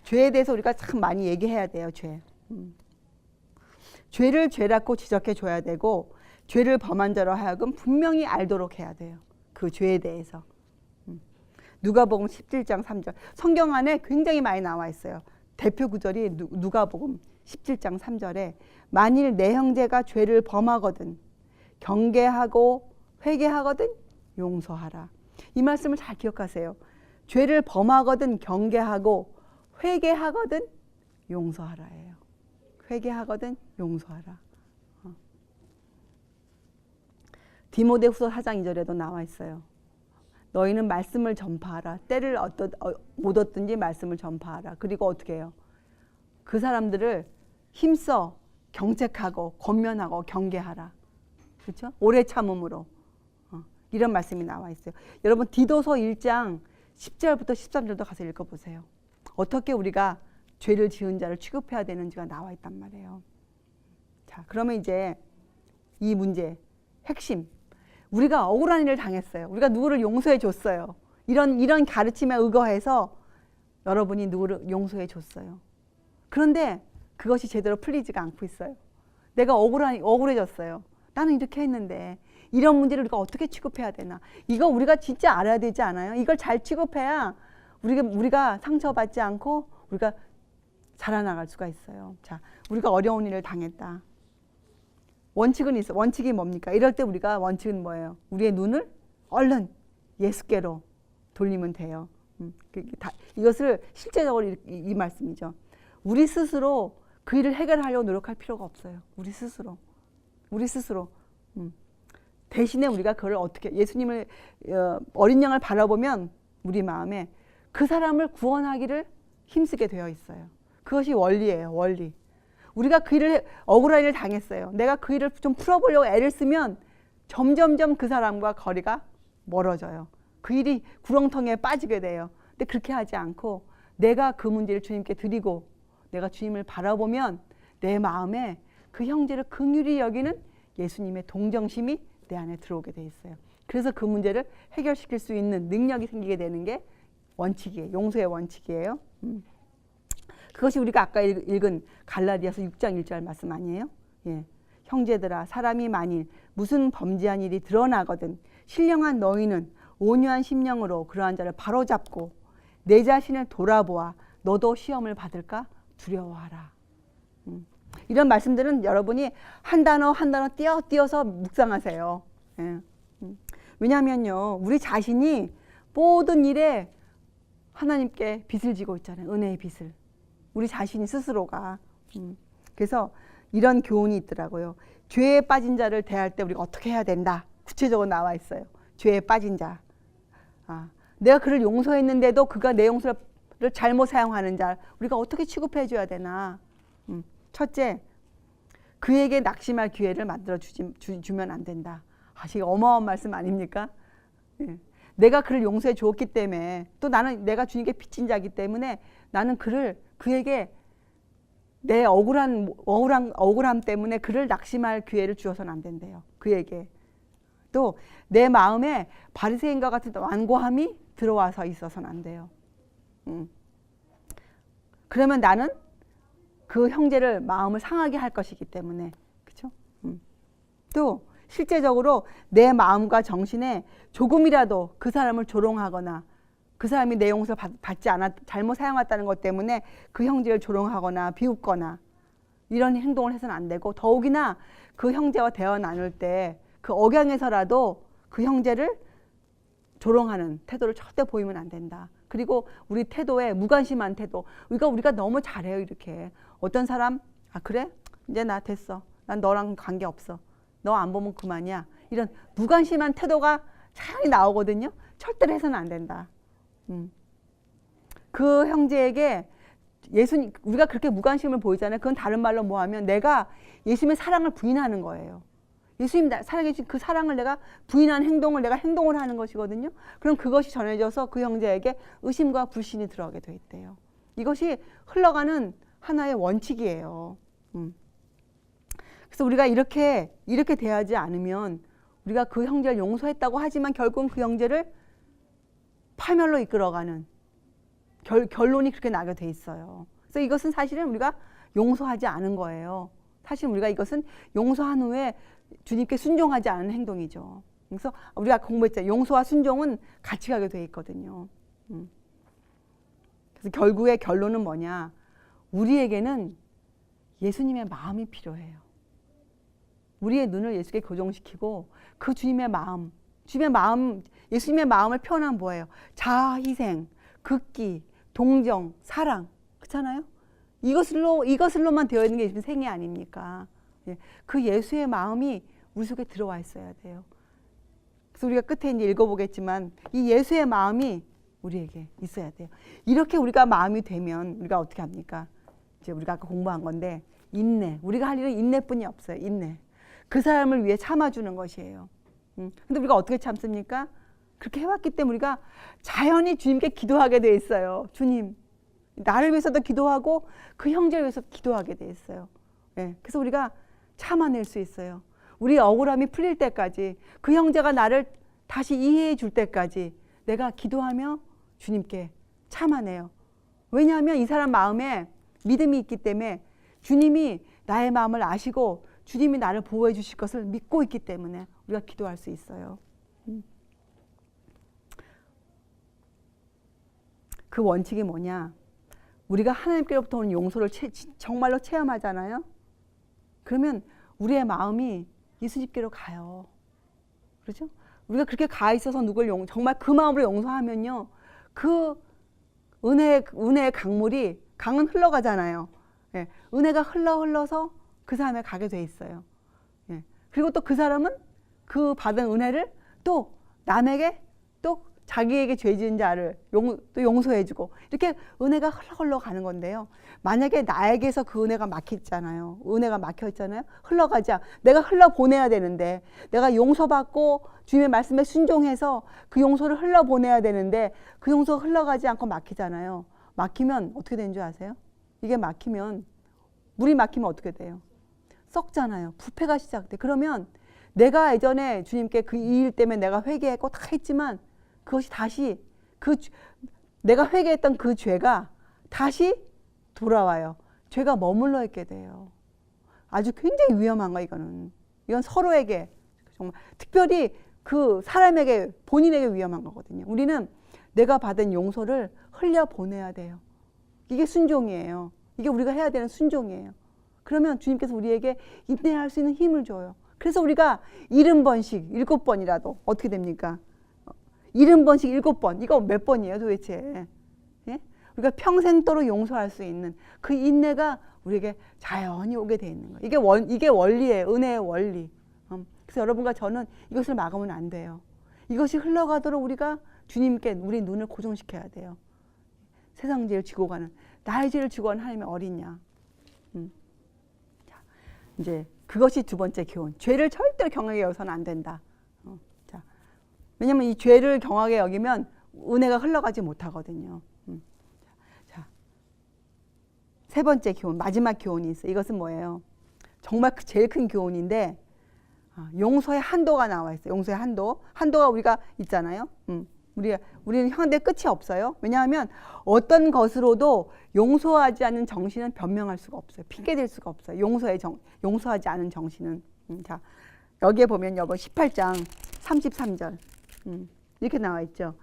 죄에 대해서 우리가 참 많이 얘기해야 돼요. 죄를 죄라고 지적해 줘야 되고 죄를 범한 자로 하여금 분명히 알도록 해야 돼요. 그 죄에 대해서. 누가복음 17장 3절. 성경 안에 굉장히 많이 나와 있어요. 대표 구절이 누가복음 17장 3절에 만일 내 형제가 죄를 범하거든 경계하고 회개하거든 용서하라. 이 말씀을 잘 기억하세요. 죄를 범하거든 경계하고 회개하거든 용서하라예요. 회개하거든 용서하라. 디모데후서 4장 2절에도 나와 있어요. 너희는 말씀을 전파하라. 때를 못 얻든지 말씀을 전파하라. 그리고 어떻게 해요? 그 사람들을 힘써 경책하고 권면하고 경계하라. 그렇죠? 오래 참음으로. 이런 말씀이 나와 있어요. 여러분 디도서 1장 10절부터 13절도 가서 읽어보세요. 어떻게 우리가 죄를 지은 자를 취급해야 되는지가 나와 있단 말이에요. 자, 그러면 이제 이 문제 핵심. 우리가 억울한 일을 당했어요. 우리가 누구를 용서해 줬어요. 이런 가르침에 의거해서 여러분이 누구를 용서해 줬어요. 그런데 그것이 제대로 풀리지가 않고 있어요. 내가 억울해졌어요. 나는 이렇게 했는데 이런 문제를 우리가 어떻게 취급해야 되나? 이거 우리가 진짜 알아야 되지 않아요? 이걸 잘 취급해야 우리가 상처받지 않고 우리가 자라나갈 수가 있어요. 자, 우리가 어려운 일을 당했다. 원칙은 있어. 원칙이 뭡니까? 이럴 때 우리가 원칙은 뭐예요? 우리의 눈을 얼른 예수께로 돌리면 돼요. 이것을 실제적으로 이 말씀이죠. 우리 스스로 그 일을 해결하려고 노력할 필요가 없어요. 우리 스스로. 대신에 우리가 그걸 어떻게 예수님을 어린 양을 바라보면 우리 마음에 그 사람을 구원하기를 힘쓰게 되어 있어요. 그것이 원리예요. 원리. 우리가 그 일을 억울한 일을 당했어요. 내가 그 일을 좀 풀어보려고 애를 쓰면 점점점 그 사람과 거리가 멀어져요. 그 일이 구렁텅이에 빠지게 돼요. 근데 그렇게 하지 않고 내가 그 문제를 주님께 드리고 내가 주님을 바라보면 내 마음에 그 형제를 긍휼히 여기는 예수님의 동정심이 내 안에 들어오게 돼 있어요. 그래서 그 문제를 해결시킬 수 있는 능력이 생기게 되는 게 원칙이에요. 용서의 원칙이에요. 그것이 우리가 아까 읽은 갈라디아서 6장 1절 말씀 아니에요? 예. 형제들아 사람이 만일 무슨 범죄한 일이 드러나거든 신령한 너희는 온유한 심령으로 그러한 자를 바로잡고 내 자신을 돌아보아 너도 시험을 받을까 두려워하라. 이런 말씀들은 여러분이 한 단어 한 단어 띄어서 묵상하세요. 예. 왜냐하면요 우리 자신이 모든 일에 하나님께 빚을 지고 있잖아요. 은혜의 빚을. 우리 자신이 스스로가. 그래서 이런 교훈이 있더라고요. 죄에 빠진 자를 대할 때 우리가 어떻게 해야 된다. 구체적으로 나와 있어요. 죄에 빠진 자. 내가 그를 용서했는데도 그가 내 용서를 잘못 사용하는 자 우리가 어떻게 취급해 줘야 되나. 첫째, 그에게 낙심할 기회를 만들어 주면 안 된다. 이게 어마어마한 말씀 아닙니까? 예. 내가 그를 용서해 주었기 때문에 또 나는 내가 주님께 빚진 자이기 때문에 나는 그에게 내 억울함 때문에 그를 낙심할 기회를 주어서는 안 된대요. 그에게. 또 내 마음에 바리새인과 같은 완고함이 들어와서 있어서는 안 돼요. 그러면 나는 그 형제를 마음을 상하게 할 것이기 때문에 그렇죠? 또 실제적으로 내 마음과 정신에 조금이라도 그 사람을 조롱하거나 그 사람이 내 용서를 받지 않았 잘못 사용했다는 것 때문에 그 형제를 조롱하거나 비웃거나 이런 행동을 해서는 안 되고 더욱이나 그 형제와 대화 나눌 때 그 억양에서라도 그 형제를 조롱하는 태도를 절대 보이면 안 된다. 그리고 우리 태도에 무관심한 태도. 우리가 너무 잘해요. 이렇게 어떤 사람 그래? 이제 나 됐어. 난 너랑 관계없어. 너 안 보면 그만이야. 이런 무관심한 태도가 자연히 나오거든요. 절대로 해서는 안 된다. 그 형제에게 우리가 그렇게 무관심을 보이잖아요. 그건 다른 말로 뭐하면 내가 예수님의 사랑을 부인하는 거예요. 예수님 사랑해 주신 그 사랑을 내가 부인한 행동을 내가 행동을 하는 것이거든요. 그럼 그것이 전해져서 그 형제에게 의심과 불신이 들어가게 돼 있대요. 이것이 흘러가는 하나의 원칙이에요. 그래서 우리가 이렇게 대하지 않으면 우리가 그 형제를 용서했다고 하지만 결국은 그 형제를 파멸로 이끌어가는 결론이 그렇게 나게 돼 있어요. 그래서 이것은 사실은 우리가 용서하지 않은 거예요. 사실 우리가 이것은 용서한 후에 주님께 순종하지 않은 행동이죠. 그래서 우리가 공부했잖아요. 용서와 순종은 같이 가게 돼 있거든요. 그래서 결국의 결론은 뭐냐? 우리에게는 예수님의 마음이 필요해요. 우리의 눈을 예수께 고정시키고 그 주님의 마음, 예수님의 마음을 표현한 뭐예요? 자아 희생, 극기, 동정, 사랑. 그렇잖아요? 이것으로만 되어 있는 게 예수님 생애 아닙니까? 예. 그 예수의 마음이 우리 속에 들어와 있어야 돼요. 그래서 우리가 끝에 이제 읽어보겠지만 이 예수의 마음이 우리에게 있어야 돼요. 이렇게 우리가 마음이 되면 우리가 어떻게 합니까? 이제 우리가 아까 공부한 건데 인내. 우리가 할 일은 인내뿐이 없어요. 인내. 그 사람을 위해 참아주는 것이에요. 근데 우리가 어떻게 참습니까? 그렇게 해왔기 때문에 우리가 자연히 주님께 기도하게 돼 있어요. 주님, 나를 위해서도 기도하고 그 형제를 위해서도 기도하게 돼 있어요. 예, 그래서 우리가 참아낼 수 있어요. 우리 억울함이 풀릴 때까지, 그 형제가 나를 다시 이해해 줄 때까지 내가 기도하며 주님께 참아내요. 왜냐하면 이 사람 마음에 믿음이 있기 때문에 주님이 나의 마음을 아시고 주님이 나를 보호해 주실 것을 믿고 있기 때문에 우리가 기도할 수 있어요. 그 원칙이 뭐냐? 우리가 하나님께로부터 오는 용서를 정말로 체험하잖아요. 그러면 우리의 마음이 예수님께로 가요. 그렇죠? 우리가 그렇게 가 있어서 누굴 정말 그 마음으로 용서하면요, 그 은혜의 강은 흘러가잖아요. 예, 은혜가 흘러서 그 사람에 가게 돼 있어요. 예, 그리고 또 그 사람은 그 받은 은혜를 또 남에게 또 자기에게 죄 지은 자를 또 용서해주고 이렇게 은혜가 흘러 가는 건데요. 만약에 나에게서 그 은혜가 막혔잖아요. 은혜가 막혀있잖아요. 내가 흘러보내야 되는데, 내가 용서받고 주님의 말씀에 순종해서 그 용서를 흘러보내야 되는데 그 용서가 흘러가지 않고 막히잖아요. 막히면 어떻게 되는 줄 아세요? 이게 막히면, 물이 막히면 어떻게 돼요? 썩잖아요. 부패가 시작돼. 그러면 내가 예전에 주님께 그 일 때문에 내가 회개했고 다 했지만 그것이 다시 내가 회개했던 그 죄가 다시 돌아와요. 죄가 머물러 있게 돼요. 아주 굉장히 위험한 거 이거는. 이건 서로에게, 정말 특별히 그 사람에게, 본인에게 위험한 거거든요. 우리는 내가 받은 용서를 흘려보내야 돼요. 이게 순종이에요. 이게 우리가 해야 되는 순종이에요. 그러면 주님께서 우리에게 인내할 수 있는 힘을 줘요. 그래서 우리가 70번씩 7번이라도 어떻게 됩니까? 70번씩 7번. 이거 몇 번이에요 도대체? 예? 우리가 평생도록 용서할 수 있는 그 인내가 우리에게 자연히 오게 돼 있는 거예요. 이게 원리예요. 은혜의 원리. 그래서 여러분과 저는 이것을 막으면 안 돼요. 이것이 흘러가도록 우리가 주님께 우리 눈을 고정시켜야 돼요. 세상 죄를 지고 가는, 나의 죄를 지고 가는 하나님의 어린양. 자, 이제 그것이 두 번째 교훈. 죄를 절대로 경하게 여기서는 안 된다. 자, 왜냐하면 이 죄를 경하게 여기면 은혜가 흘러가지 못하거든요. 자, 세 번째 교훈, 마지막 교훈이 있어요. 이것은 뭐예요? 정말 제일 큰 교훈인데, 용서의 한도가 나와 있어요. 용서의 한도가 우리가 있잖아요. 우리는 향대 끝이 없어요. 왜냐하면 어떤 것으로도 용서하지 않는 정신은 변명할 수가 없어요. 핑계댈 수가 없어요. 용서하지 않은 정신은. 자, 여기에 보면 여보 18장 33절 이렇게 나와 있죠.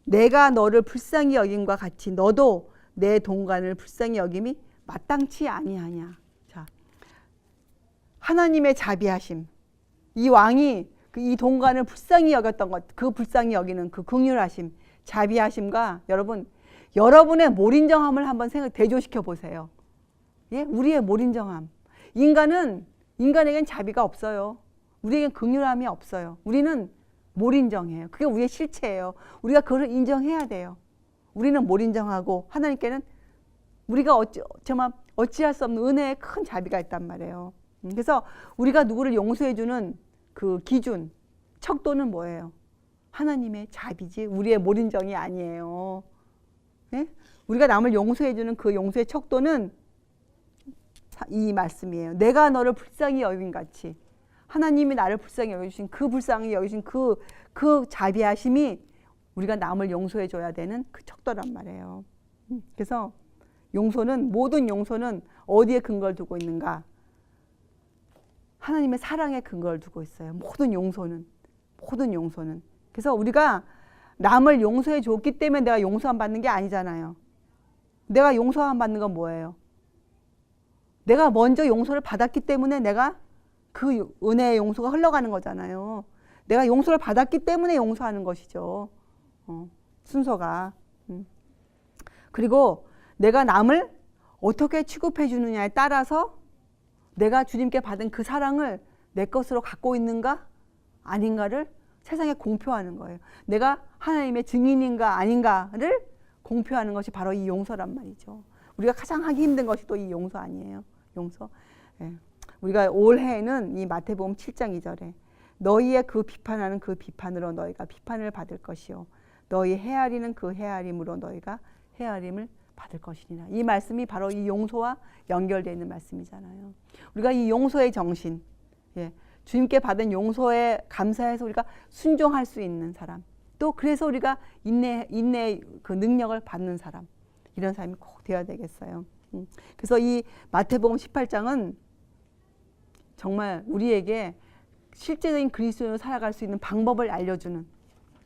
내가 너를 불쌍히 여김과 같이 너도 내 동간을 불쌍히 여김이 마땅치 아니하냐. 자, 하나님의 자비하심. 이 왕이 이 동간을 불쌍히 여겼던 것, 그 불쌍히 여기는 그 긍휼하심, 자비하심과 여러분의 몰인정함을 한번 대조시켜 보세요. 예? 우리의 몰인정함. 인간에겐 자비가 없어요. 우리에겐 긍휼함이 없어요. 우리는 몰인정해요. 그게 우리의 실체예요. 우리가 그걸 인정해야 돼요. 우리는 몰인정하고 하나님께는 우리가 어찌할 수 없는 은혜의 큰 자비가 있단 말이에요. 그래서 우리가 누구를 용서해주는 그 기준, 척도는 뭐예요? 하나님의 자비지 우리의 몰인정이 아니에요. 네? 우리가 남을 용서해주는 그 용서의 척도는 이 말씀이에요. 내가 너를 불쌍히 여긴 같이 하나님이 나를 불쌍히 여겨주신 그 불쌍히 여기신 그 자비하심이 우리가 남을 용서해줘야 되는 그 척도란 말이에요. 그래서 모든 용서는 어디에 근거를 두고 있는가? 하나님의 사랑에 근거를 두고 있어요. 모든 용서는. 그래서 우리가 남을 용서해 줬기 때문에 내가 용서함 받는 게 아니잖아요. 내가 용서함 받는 건 뭐예요? 내가 먼저 용서를 받았기 때문에 내가 그 은혜의 용서가 흘러가는 거잖아요. 내가 용서를 받았기 때문에 용서하는 것이죠. 순서가. 그리고 내가 남을 어떻게 취급해 주느냐에 따라서 내가 주님께 받은 그 사랑을 내 것으로 갖고 있는가 아닌가를 세상에 공표하는 거예요. 내가 하나님의 증인인가 아닌가를 공표하는 것이 바로 이 용서란 말이죠. 우리가 가장 하기 힘든 것이 또 이 용서 아니에요. 용서. 예. 우리가 올해는 이 마태복음 7장 2절에 너희의 그 비판하는 그 비판으로 너희가 비판을 받을 것이요 너희 헤아리는 그 헤아림으로 너희가 헤아림을 받을 것이니라. 이 말씀이 바로 이 용서와 연결되어 있는 말씀이잖아요. 우리가 이 용서의 정신, 예, 주님께 받은 용서에 감사해서 우리가 순종할 수 있는 사람, 또 그래서 우리가 인내의 그 능력을 받는 사람, 이런 사람이 꼭 되어야 되겠어요. 그래서 이 마태복음 18장은 정말 우리에게 실제적인 그리스도인으로 살아갈 수 있는 방법을 알려주는,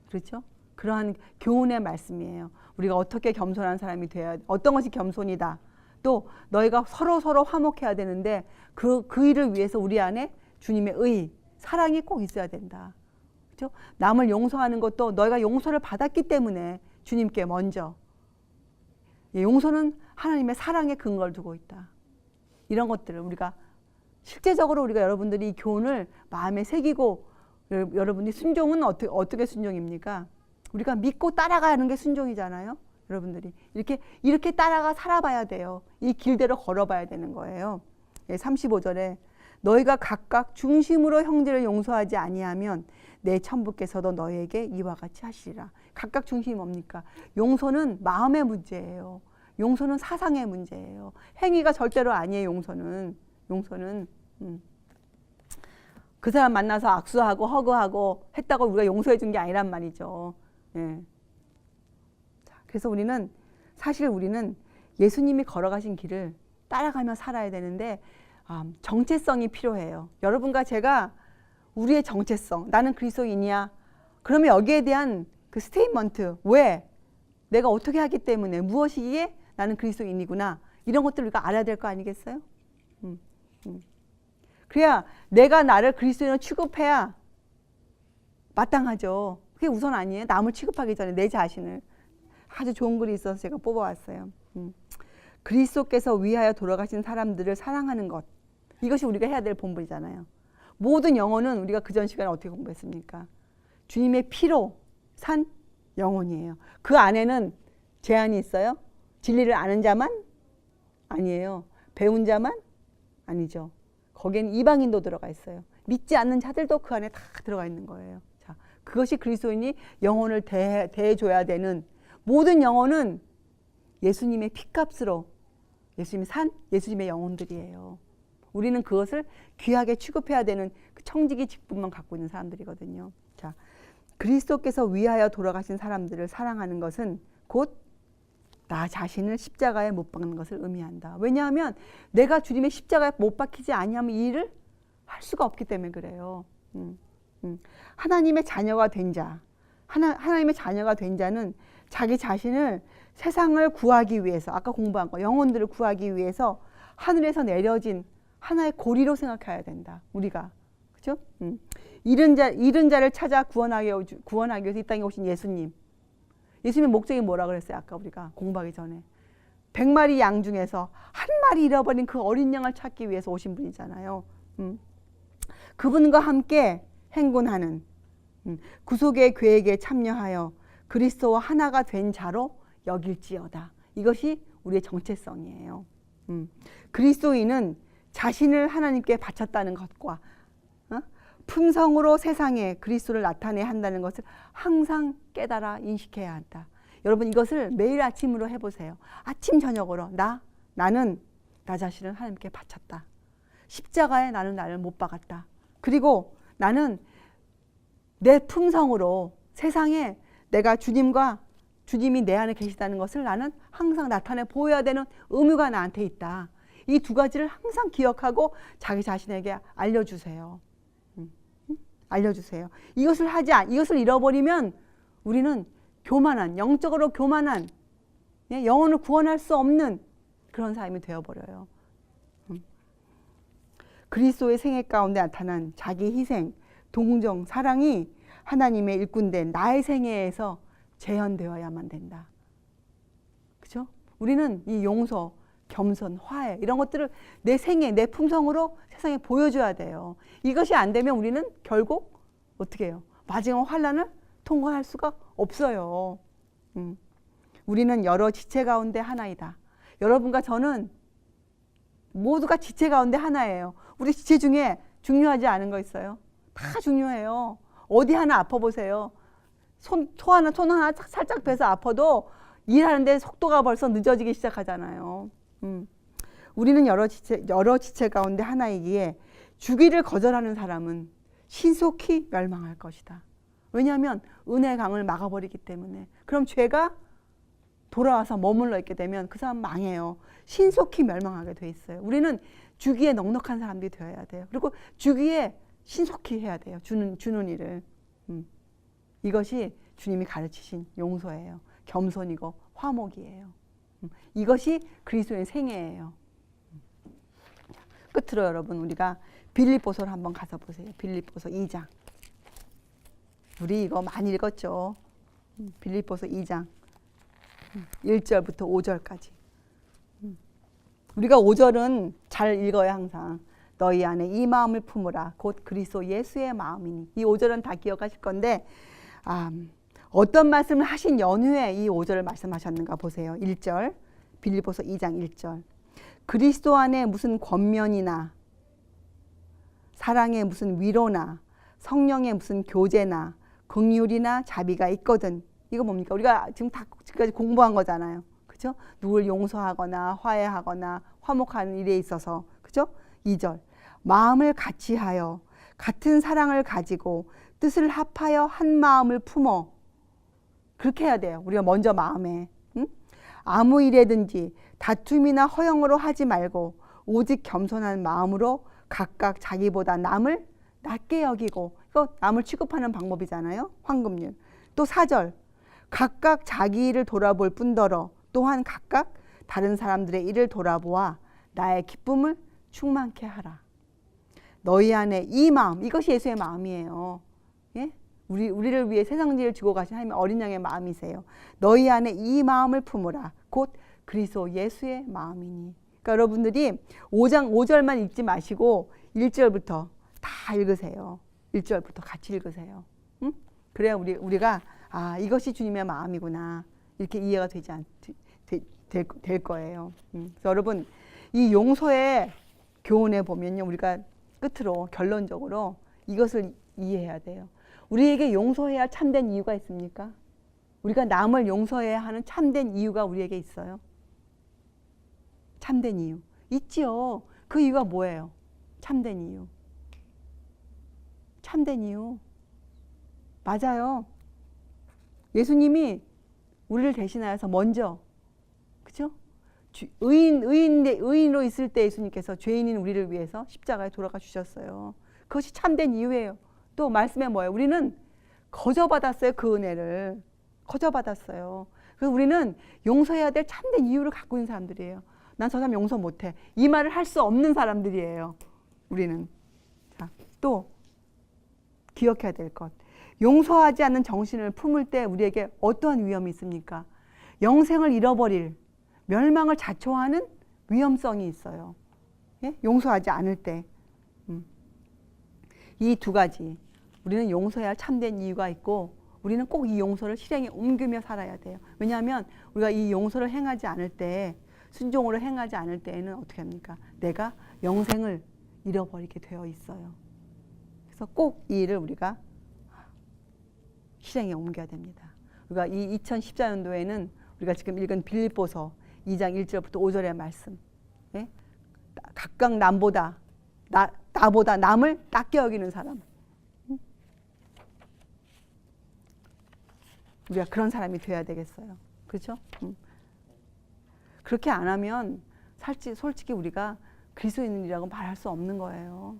그렇죠? 그러한 교훈의 말씀이에요. 우리가 어떻게 겸손한 사람이 돼야, 어떤 것이 겸손이다. 또 너희가 서로 화목해야 되는데 그 일을 위해서 우리 안에 주님의 의, 사랑이 꼭 있어야 된다. 그렇죠? 남을 용서하는 것도 너희가 용서를 받았기 때문에 주님께 먼저. 용서는 하나님의 사랑에 근거를 두고 있다. 이런 것들을 우리가 실제적으로 우리가 여러분들이 이 교훈을 마음에 새기고, 여러분이 순종은 어떻게 순종입니까? 우리가 믿고 따라가는 게 순종이잖아요. 여러분들이 이렇게 따라가 살아봐야 돼요. 이 길대로 걸어봐야 되는 거예요. 35절에 너희가 각각 중심으로 형제를 용서하지 아니하면 내 천부께서도 너희에게 이와 같이 하시리라. 각각 중심이 뭡니까? 용서는 마음의 문제예요. 용서는 사상의 문제예요. 행위가 절대로 아니에요. 용서는 그 사람 만나서 악수하고 허그하고 했다고 우리가 용서해 준 게 아니란 말이죠. 예. 그래서 우리는 예수님이 걸어가신 길을 따라가며 살아야 되는데 정체성이 필요해요. 여러분과 제가 우리의 정체성, 나는 그리스도인이야. 그러면 여기에 대한 그 스테이트먼트, 왜? 내가 어떻게 하기 때문에, 무엇이기에 나는 그리스도인이구나. 이런 것들을 우리가 알아야 될 거 아니겠어요? 그래야 내가 나를 그리스도인으로 취급해야 마땅하죠. 그게 우선 아니에요. 남을 취급하기 전에 내 자신을. 아주 좋은 글이 있어서 제가 뽑아왔어요. 그리스도께서 위하여 돌아가신 사람들을 사랑하는 것. 이것이 우리가 해야 될 본분이잖아요. 모든 영혼은 우리가 그전 시간에 어떻게 공부했습니까? 주님의 피로 산 영혼이에요. 그 안에는 제한이 있어요? 진리를 아는 자만? 아니에요. 배운 자만? 아니죠. 거기에는 이방인도 들어가 있어요. 믿지 않는 자들도 그 안에 다 들어가 있는 거예요. 자, 그것이 그리스도인이 영혼을 대해줘야 되는, 모든 영혼은 예수님의 피값으로 예수님의 영혼들이에요. 우리는 그것을 귀하게 취급해야 되는 그 청지기 직분만 갖고 있는 사람들이거든요. 자, 그리스도께서 위하여 돌아가신 사람들을 사랑하는 것은 곧 나 자신을 십자가에 못 박는 것을 의미한다. 왜냐하면 내가 주님의 십자가에 못 박히지 아니하면 이 일을 할 수가 없기 때문에 그래요. 하나님의 자녀가 된 자, 하나님의 자녀가 된 자는 자기 자신을 세상을 구하기 위해서, 아까 공부한 거, 영혼들을 구하기 위해서 하늘에서 내려진 하나의 고리로 생각해야 된다. 우리가. 그죠? 잃은 자를 찾아 구원하기 위해서 이 땅에 오신 예수님. 예수님의 목적이 뭐라 그랬어요? 아까 우리가 공부하기 전에. 100마리 양 중에서 한 마리 잃어버린 그 어린 양을 찾기 위해서 오신 분이잖아요. 그분과 함께 행군하는 구속의 계획에 참여하여 그리스도와 하나가 된 자로 여길지어다. 이것이 우리의 정체성이에요. 그리스도인은 자신을 하나님께 바쳤다는 것과 품성으로 세상에 그리스도를 나타내야 한다는 것을 항상 깨달아 인식해야 한다. 여러분 이것을 매일 아침으로 해보세요. 아침 저녁으로 나는 나 자신을 하나님께 바쳤다. 십자가에 나는 나를 못 박았다. 그리고 나는 내 품성으로 세상에 내가 주님이 내 안에 계시다는 것을 나는 항상 나타내 보여야 되는 의무가 나한테 있다. 이 두 가지를 항상 기억하고 자기 자신에게 알려주세요. 알려주세요. 이것을 잃어버리면 우리는 영적으로 교만한, 영혼을 구원할 수 없는 그런 삶이 되어버려요. 그리스도의 생애 가운데 나타난 자기 희생, 동정, 사랑이 하나님의 일꾼된 나의 생애에서 재현되어야만 된다. 그렇죠? 우리는 이 용서, 겸손, 화해 이런 것들을 내 생애, 내 품성으로 세상에 보여줘야 돼요. 이것이 안 되면 우리는 결국 어떻게 해요? 마지막 환난을 통과할 수가 없어요. 우리는 여러 지체 가운데 하나이다. 여러분과 저는 모두가 지체 가운데 하나예요. 우리 지체 중에 중요하지 않은 거 있어요? 다 중요해요. 어디 하나 아파보세요. 손 하나 살짝 베서 아파도 일하는데 속도가 벌써 늦어지기 시작하잖아요. 우리는 여러 지체 가운데 하나이기에 주기를 거절하는 사람은 신속히 멸망할 것이다. 왜냐하면 은혜의 강을 막아버리기 때문에. 그럼 죄가 돌아와서 머물러 있게 되면 그 사람 망해요. 신속히 멸망하게 돼 있어요. 우리는 주기에 넉넉한 사람들이 되어야 돼요. 그리고 주기에 신속히 해야 돼요. 주는 일을. 이것이 주님이 가르치신 용서예요. 겸손이고 화목이에요. 이것이 그리스도의 생애예요. 끝으로 여러분 우리가 빌립보서를 한번 가서 보세요. 빌립보서 2장. 우리 이거 많이 읽었죠. 빌립보서 2장 1절부터 5절까지. 우리가 5절은 잘 읽어야 항상 너희 안에 이 마음을 품으라 곧 그리스도 예수의 마음이니. 이 5절은 다 기억하실 건데 어떤 말씀을 하신 연후에 이 5절을 말씀하셨는가 보세요. 1절 빌립보서 2장 1절 그리스도 안에 무슨 권면이나 사랑에 무슨 위로나 성령의 무슨 교제나 긍휼이나 자비가 있거든. 이거 뭡니까? 우리가 지금까지 공부한 거잖아요. 그죠? 누굴 용서하거나 화해하거나 화목하는 일에 있어서. 그죠? 2절 마음을 같이 하여 같은 사랑을 가지고 뜻을 합하여 한 마음을 품어. 그렇게 해야 돼요. 우리가 먼저 마음에. 아무 일에든지 다툼이나 허영으로 하지 말고 오직 겸손한 마음으로 각각 자기보다 남을 낮게 여기고. 이거 남을 취급하는 방법이잖아요. 황금률. 또 4절 각각 자기 일을 돌아볼 뿐더러 또한 각각 다른 사람들의 일을 돌아보아 나의 기쁨을 충만케 하라. 너희 안에 이 마음, 이것이 예수의 마음이에요. 예? 우리를 위해 세상지를 주고 가신 하나님의 어린 양의 마음이세요. 너희 안에 이 마음을 품으라. 곧 그리스도 예수의 마음이니. 그러니까 여러분들이 5장 5절만 읽지 마시고 1절부터 다 읽으세요. 1절부터 같이 읽으세요. 응? 그래야 우리가 이것이 주님의 마음이구나 이렇게 이해가 될 거예요. 그래서 여러분 이 용서의 교훈에 보면요, 우리가 끝으로 결론적으로 이것을 이해해야 돼요. 우리에게 용서해야 참된 이유가 있습니까? 우리가 남을 용서해야 하는 참된 이유가 우리에게 있어요. 참된 이유 있지요. 그 이유가 뭐예요? 참된 이유. 참된 이유. 맞아요. 예수님이 우리를 대신하여서 먼저, 그죠? 의인으로 있을 때 예수님께서 죄인인 우리를 위해서 십자가에 돌아가 주셨어요. 그것이 참된 이유예요. 또 말씀에 뭐예요? 우리는 거저받았어요. 그 은혜를. 거저받았어요. 그래서 우리는 용서해야 될 참된 이유를 갖고 있는 사람들이에요. 난 저 사람 용서 못해. 이 말을 할 수 없는 사람들이에요. 우리는. 자, 또 기억해야 될 것. 용서하지 않는 정신을 품을 때 우리에게 어떠한 위험이 있습니까? 영생을 잃어버릴, 멸망을 자초하는 위험성이 있어요. 예? 용서하지 않을 때. 이 두 가지. 우리는 용서해야 할 참된 이유가 있고 우리는 꼭 이 용서를 실행에 옮기며 살아야 돼요. 왜냐하면 우리가 이 용서를 행하지 않을 때, 순종으로 행하지 않을 때에는 어떻게 합니까? 내가 영생을 잃어버리게 되어 있어요. 그래서 꼭 이 일을 우리가 실행에 옮겨야 됩니다. 우리가 이 2014년도에는 우리가 지금 읽은 빌립보서 2장 1절부터 5절의 말씀, 예? 각각 나보다 남을 낮게 여기는 사람, 우리가 그런 사람이 되어야 되겠어요. 그렇죠? 그렇게 안 하면 솔직히 우리가 그리스도인이라고 말할 수 없는 거예요.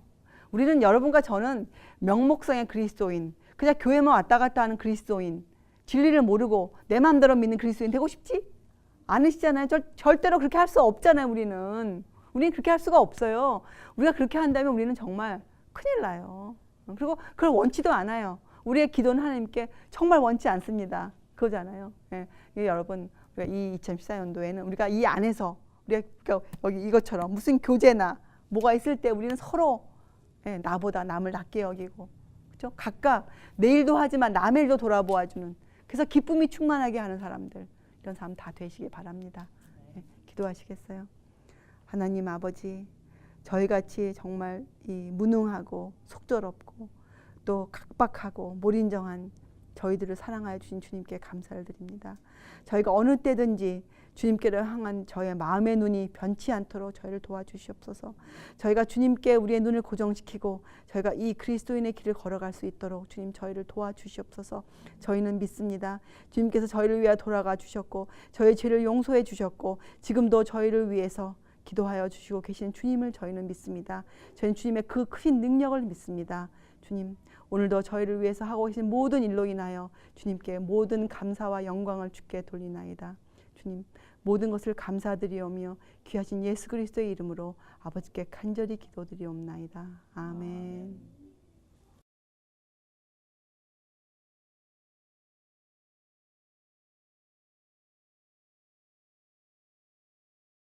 우리는, 여러분과 저는 명목상의 그리스도인, 그냥 교회만 왔다 갔다 하는 그리스도인, 진리를 모르고 내 마음대로 믿는 그리스도인 되고 싶지 않으시잖아요. 절대로 그렇게 할 수 없잖아요. 우리는 그렇게 할 수가 없어요. 우리가 그렇게 한다면 우리는 정말 큰일 나요. 그리고 그걸 원치도 않아요. 우리의 기도는 하나님께 정말 원치 않습니다. 그거잖아요. 예. 여러분, 우리가 이 2014년도에는 우리가 이 안에서 우리가 여기 이것처럼 무슨 교제나 뭐가 있을 때 우리는 서로 나보다 남을 낮게 여기고, 그렇죠? 각각 내 일도 하지만 남의 일도 돌아보아주는, 그래서 기쁨이 충만하게 하는 사람들, 이런 사람 다 되시기 바랍니다. 기도하시겠어요? 하나님 아버지, 저희같이 정말 이 무능하고 속절없고 또 각박하고 몰인정한 저희들을 사랑하여 주신 주님께 감사를 드립니다. 저희가 어느 때든지 주님께를 향한 저의 마음의 눈이 변치 않도록 저희를 도와주시옵소서. 저희가 주님께 우리의 눈을 고정시키고 저희가 이 그리스도인의 길을 걸어갈 수 있도록 주님 저희를 도와주시옵소서. 저희는 믿습니다. 주님께서 저희를 위하여 돌아가 주셨고 저희 죄를 용서해 주셨고 지금도 저희를 위해서 기도하여 주시고 계신 주님을 저희는 믿습니다. 저희는 주님의 그 큰 능력을 믿습니다. 주님, 오늘도 저희를 위해서 하고 계신 모든 일로 인하여 주님께 모든 감사와 영광을 주께 돌리나이다. 주님, 모든 것을 감사드리오며 귀하신 예수 그리스도의 이름으로 아버지께 간절히 기도드리옵나이다. 아멘.